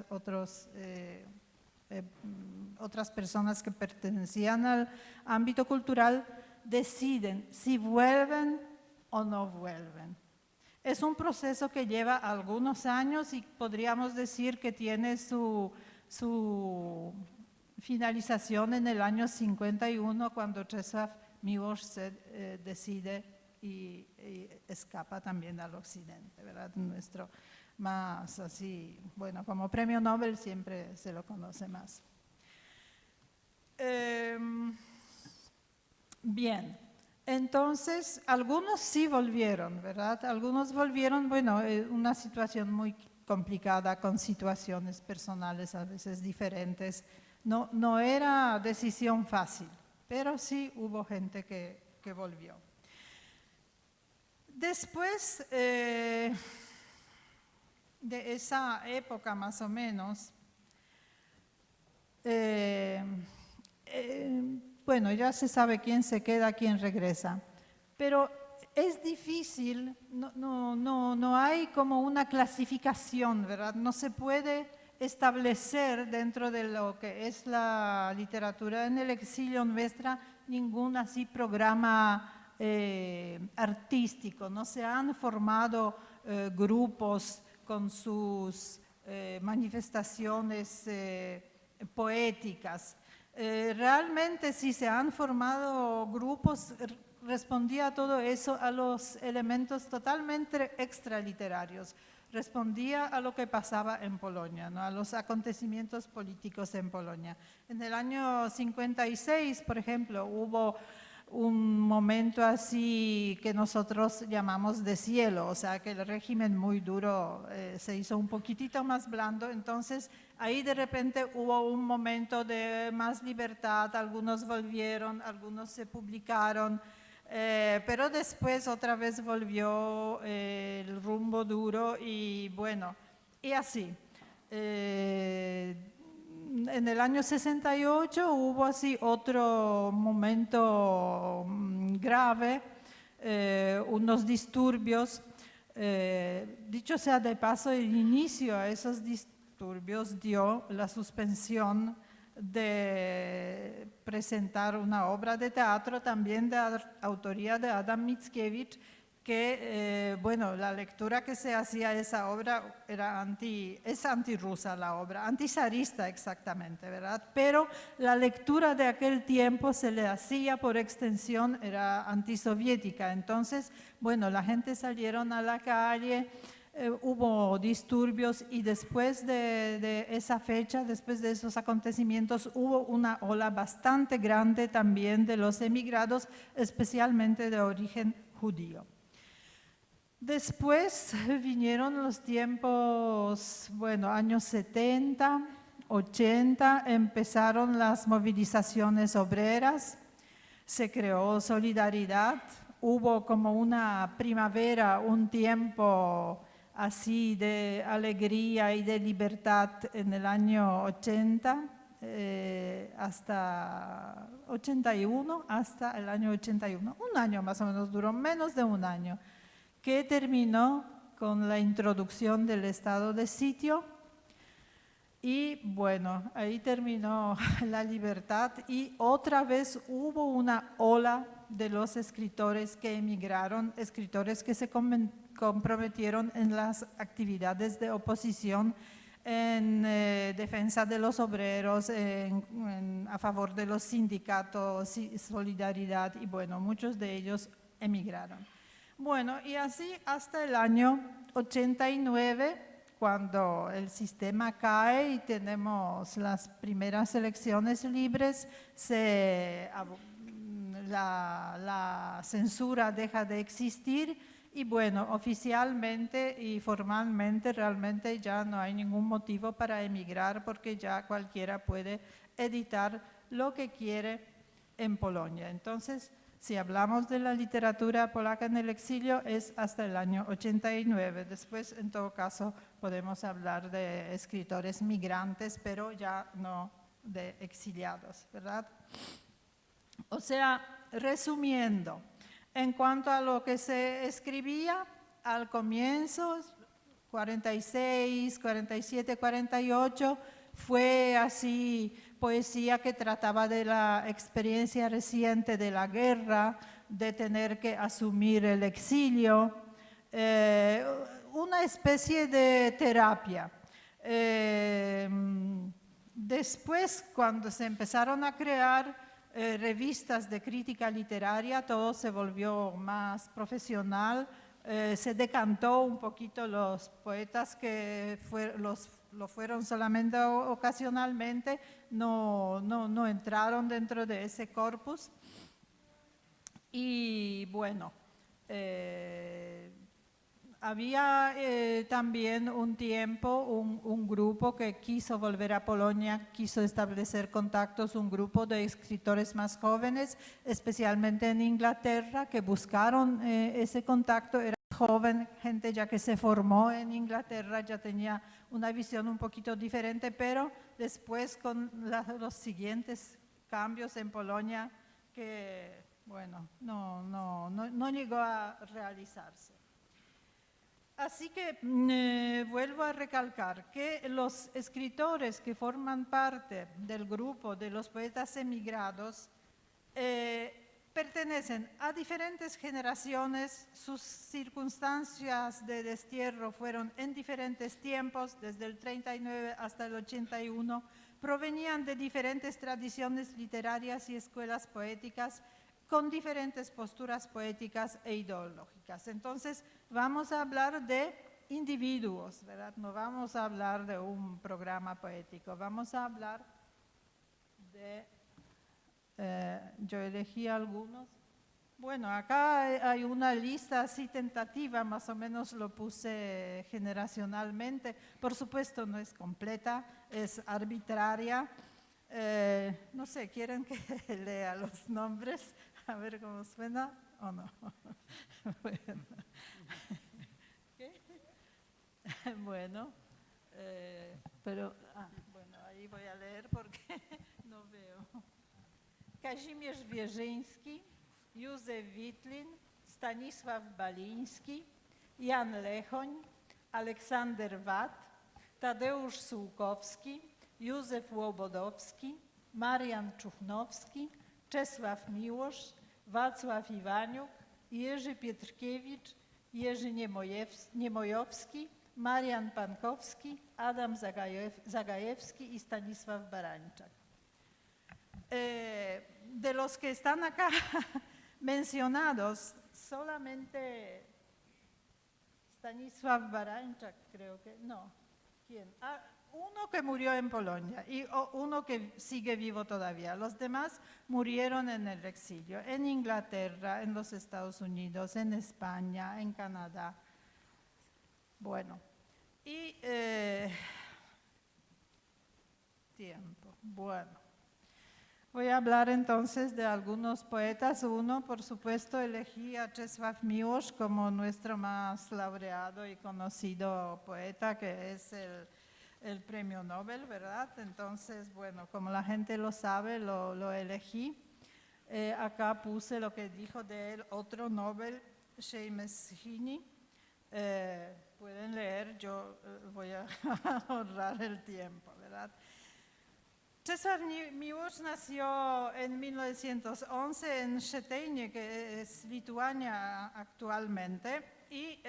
otras personas que pertenecían al ámbito cultural, deciden si vuelven o no vuelven. Es un proceso que lleva algunos años y podríamos decir que tiene su finalización en el año 51, cuando Czesław Miłosz se decide y escapa también al occidente, ¿verdad? Nuestro más así, bueno, como premio Nobel siempre se lo conoce más. Bien, entonces algunos sí volvieron, ¿verdad? Algunos volvieron, bueno, una situación muy complicada con situaciones personales a veces diferentes. No era decisión fácil, pero sí hubo gente que volvió. Después de esa época más o menos, bueno, ya se sabe quién se queda, quién regresa, pero es difícil, no hay como una clasificación, ¿verdad? No se puede establecer dentro de lo que es la literatura en el exilio nuestra ningún así programa artístico, no se han formado grupos con sus manifestaciones poéticas. Realmente si se han formado grupos, respondía a todo eso a los elementos totalmente extraliterarios, respondía a lo que pasaba en Polonia, ¿no? A los acontecimientos políticos en Polonia. En el año 56, por ejemplo, hubo un momento así que nosotros llamamos de cielo, o sea que el régimen muy duro se hizo un poquitito más blando, entonces ahí de repente hubo un momento de más libertad, algunos volvieron, algunos se publicaron, pero después otra vez volvió el rumbo duro y bueno, y así. En el año 68 hubo así otro momento grave, unos disturbios. Dicho sea de paso, el inicio a esos disturbios dio la suspensión de presentar una obra de teatro también de autoría de Adam Mickiewicz, que, bueno, la lectura que se hacía de esa obra era es antirrusa la obra, antizarista exactamente, ¿verdad? Pero la lectura de aquel tiempo se le hacía por extensión, era antisoviética. Entonces, bueno, la gente salieron a la calle, hubo disturbios y después de esa fecha, después de esos acontecimientos, hubo una ola bastante grande también de los emigrados, especialmente de origen judío. Después vinieron los tiempos, bueno, años 70, 80, empezaron las movilizaciones obreras, se creó Solidaridad, hubo como una primavera, un tiempo así de alegría y de libertad en el año 80, hasta 81, hasta el año 81, un año más o menos duró, menos de un año, que terminó con la introducción del estado de sitio y bueno, ahí terminó la libertad y otra vez hubo una ola de los escritores que emigraron, escritores que se comprometieron en las actividades de oposición en defensa de los obreros, a favor de los sindicatos, Solidaridad y bueno, muchos de ellos emigraron. Bueno, y así hasta el año 89, cuando el sistema cae y tenemos las primeras elecciones libres, la censura deja de existir y bueno, oficialmente y formalmente realmente ya no hay ningún motivo para emigrar porque ya cualquiera puede editar lo que quiere en Polonia. Entonces, si hablamos de la literatura polaca en el exilio, es hasta el año 89. Después, en todo caso, podemos hablar de escritores migrantes, pero ya no de exiliados, ¿verdad? O sea, resumiendo, en cuanto a lo que se escribía al comienzo, 46, 47, 48, fue así poesía que trataba de la experiencia reciente de la guerra, de tener que asumir el exilio, una especie de terapia. Después, cuando se empezaron a crear revistas de crítica literaria, todo se volvió más profesional, se decantó un poquito los poetas que lo fueron solamente ocasionalmente, no entraron dentro de ese corpus. Y bueno, había también un tiempo un grupo que quiso volver a Polonia, quiso establecer contactos, un grupo de escritores más jóvenes, especialmente en Inglaterra, que buscaron ese contacto. Era joven, gente ya que se formó en Inglaterra, ya tenía una visión un poquito diferente, pero después con los siguientes cambios en Polonia, que bueno, no llegó a realizarse. Así que vuelvo a recalcar que los escritores que forman parte del grupo de los poetas emigrados pertenecen a diferentes generaciones, sus circunstancias de destierro fueron en diferentes tiempos, desde el 39 hasta el 81, provenían de diferentes tradiciones literarias y escuelas poéticas, con diferentes posturas poéticas e ideológicas. Entonces, vamos a hablar de individuos, ¿verdad? No vamos a hablar de un programa poético, vamos a hablar de... yo elegí algunos. Bueno, acá hay una lista así tentativa, más o menos lo puse generacionalmente. Por supuesto, no es completa, es arbitraria. No sé, ¿quieren que lea los nombres? A ver cómo suena o no. Bueno, bueno pero bueno, ahí voy a leer porque no veo. Kazimierz Wierzyński, Józef Witlin, Stanisław Baliński, Jan Lechoń, Aleksander Watt, Tadeusz Sułkowski, Józef Łobodowski, Marian Czuchnowski, Czesław Miłosz, Wacław Iwaniuk, Jerzy Pietrkiewicz, Jerzy Niemojowski, Marian Pankowski, Adam Zagajewski y Stanisław Barańczak. De los que están acá mencionados, solamente Stanisław Barańczak, creo que, no, ¿quién? Uno que murió en Polonia y uno que sigue vivo todavía. Los demás murieron en el exilio, en Inglaterra, en los Estados Unidos, en España, en Canadá. Bueno, y tiempo, bueno. Voy a hablar entonces de algunos poetas. Uno, por supuesto, elegí a Czesław Miłosz como nuestro más laureado y conocido poeta, que es el premio Nobel, ¿verdad? Entonces, bueno, como la gente lo sabe, lo elegí. Acá puse lo que dijo de él otro Nobel, Seamus Heaney. Pueden leer, yo voy a ahorrar el tiempo, ¿verdad? Czesław Miłosz nació en 1911 en Szczecinie, que es Lituania actualmente, y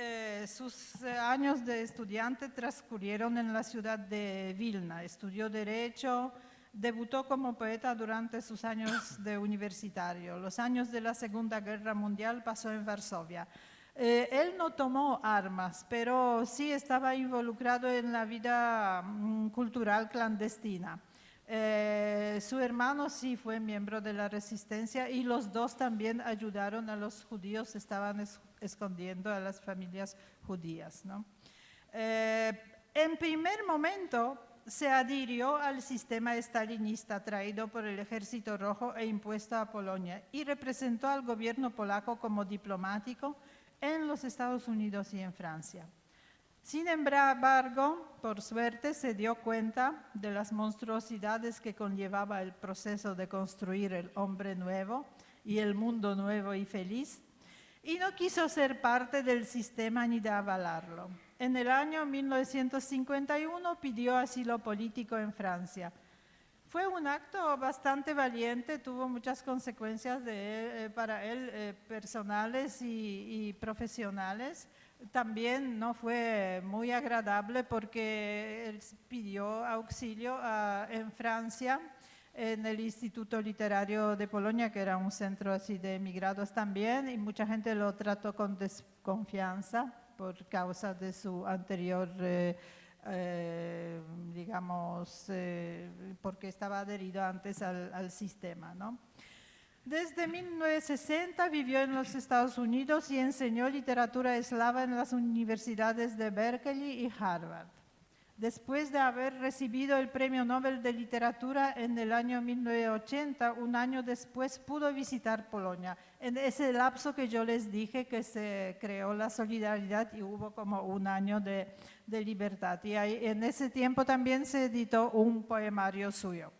sus años de estudiante transcurrieron en la ciudad de Vilna. Estudió Derecho, debutó como poeta durante sus años de universitario. Los años de la Segunda Guerra Mundial pasó en Varsovia. Él no tomó armas, pero sí estaba involucrado en la vida cultural clandestina. Su hermano sí fue miembro de la resistencia y los dos también ayudaron a los judíos, estaban escondiendo a las familias judías, ¿no? En primer momento se adhirió al sistema estalinista traído por el Ejército Rojo e impuesto a Polonia y representó al gobierno polaco como diplomático en los Estados Unidos y en Francia. Sin embargo, por suerte se dio cuenta de las monstruosidades que conllevaba el proceso de construir el hombre nuevo y el mundo nuevo y feliz, y no quiso ser parte del sistema ni de avalarlo. En el año 1951 pidió asilo político en Francia. Fue un acto bastante valiente, tuvo muchas consecuencias para él personales y profesionales. También no fue muy agradable porque él pidió auxilio en Francia, en el Instituto Literario de Polonia, que era un centro así de emigrados también, y mucha gente lo trató con desconfianza por causa de su anterior, digamos, porque estaba adherido antes al sistema, ¿no? Desde 1960 vivió en los Estados Unidos y enseñó literatura eslava en las universidades de Berkeley y Harvard. Después de haber recibido el Premio Nobel de Literatura en el año 1980, un año después pudo visitar Polonia. En ese lapso que yo les dije que se creó la solidaridad y hubo como un año de libertad. Y ahí, en ese tiempo también se editó un poemario suyo.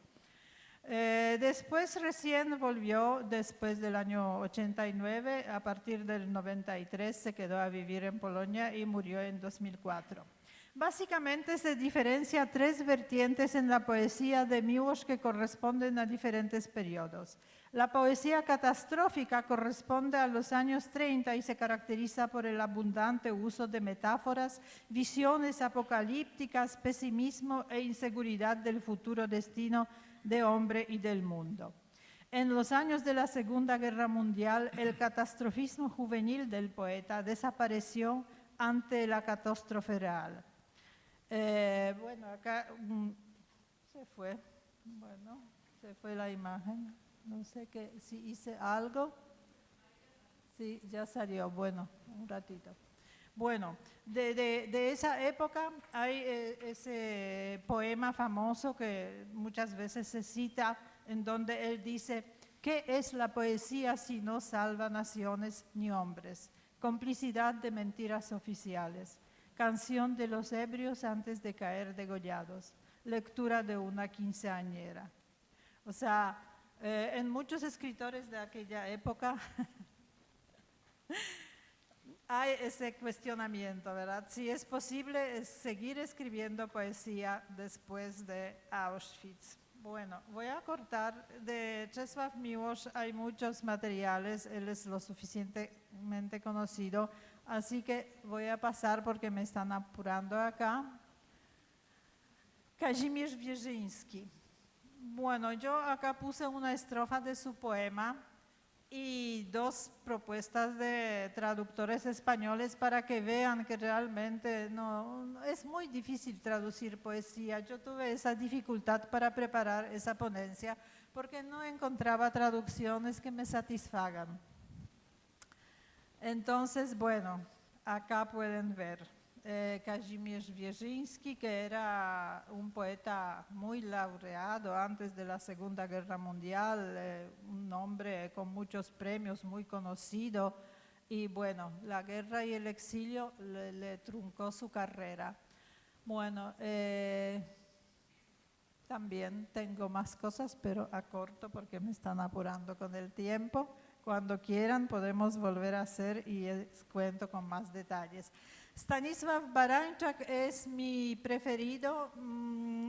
Después recién volvió, después del año 89, a partir del 93 se quedó a vivir en Polonia y murió en 2004. Básicamente se diferencia tres vertientes en la poesía de Miłosz que corresponden a diferentes periodos. La poesía catastrófica corresponde a los años 30 y se caracteriza por el abundante uso de metáforas, visiones apocalípticas, pesimismo e inseguridad del futuro destino de hombre y del mundo. En los años de la Segunda Guerra Mundial, el catastrofismo juvenil del poeta desapareció ante la catástrofe real. Bueno, acá se fue la imagen, no sé si hice algo. Sí, ya salió, bueno, un ratito. Bueno, de esa época hay ese poema famoso que muchas veces se cita, en donde él dice: ¿qué es la poesía si no salva naciones ni hombres? Complicidad de mentiras oficiales, canción de los ebrios antes de caer degollados, lectura de una quinceañera. O sea, en muchos escritores de aquella época hay ese cuestionamiento, ¿verdad? Si es posible seguir escribiendo poesía después de Auschwitz. Bueno, voy a cortar. De Czesław Miłosz hay muchos materiales, él es lo suficientemente conocido, así que voy a pasar porque me están apurando acá. Kazimierz Wierzyński. Bueno, yo acá puse una estrofa de su poema y dos propuestas de traductores españoles para que vean que realmente no es muy difícil traducir poesía. Yo tuve esa dificultad para preparar esa ponencia porque no encontraba traducciones que me satisfagan. Entonces, bueno, acá pueden ver Kazimierz Wierzyński, que era un poeta muy laureado antes de la Segunda Guerra Mundial, un hombre con muchos premios, muy conocido, y bueno, la guerra y el exilio le truncó su carrera. Bueno, también tengo más cosas, pero acorto porque me están apurando con el tiempo. Cuando quieran podemos volver a hacer y les cuento con más detalles. Stanisław Barańczak es mi preferido,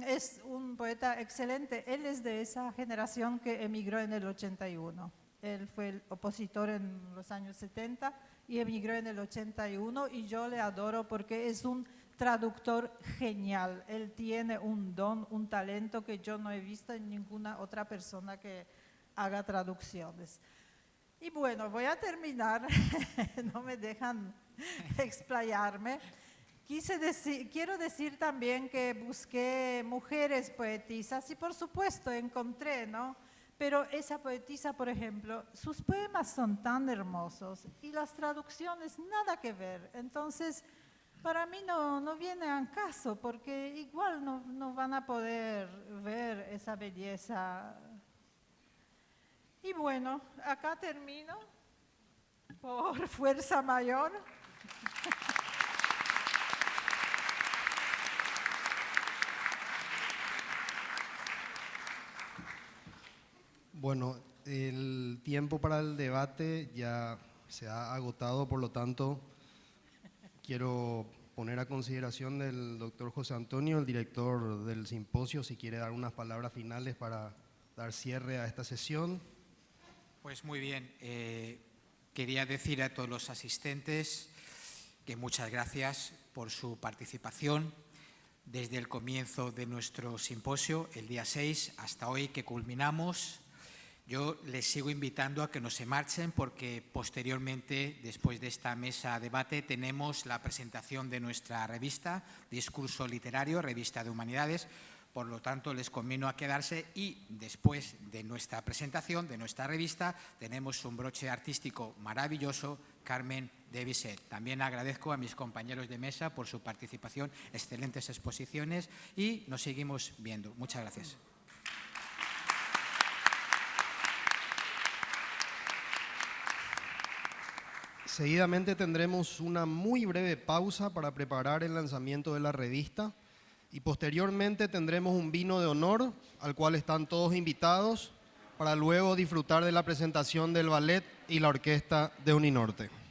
es un poeta excelente. Él es de esa generación que emigró en el 81. Él fue el opositor en los años 70 y emigró en el 81 y yo le adoro porque es un traductor genial. Él tiene un don, un talento que yo no he visto en ninguna otra persona que haga traducciones. Y bueno, voy a terminar, no me dejan explayarme. Quiero decir también que busqué mujeres poetisas y por supuesto encontré, ¿no? Pero esa poetisa, por ejemplo, sus poemas son tan hermosos y las traducciones nada que ver. Entonces, para mí no viene al caso porque igual no van a poder ver esa belleza. Y bueno, acá termino por fuerza mayor.
Bueno, el tiempo para el debate ya se ha agotado, por lo tanto, quiero poner a consideración del doctor José Antonio, el director del simposio, si quiere dar unas palabras finales para dar cierre a esta sesión.
Pues muy bien, quería decir a todos los asistentes que muchas gracias por su participación desde el comienzo de nuestro simposio, el día 6, hasta hoy que culminamos. Yo les sigo invitando a que no se marchen porque posteriormente, después de esta mesa debate, tenemos la presentación de nuestra revista, Discurso Literario, revista de Humanidades. por lo tanto les conmino a quedarse y después de nuestra presentación, de nuestra revista, tenemos un broche artístico maravilloso, Carmen de Bizet. También agradezco a mis compañeros de mesa por su participación, excelentes exposiciones y nos seguimos viendo. Muchas gracias.
Seguidamente tendremos una muy breve pausa para preparar el lanzamiento de la revista y posteriormente tendremos un vino de honor al cual están todos invitados para luego disfrutar de la presentación del ballet y la orquesta de Uninorte.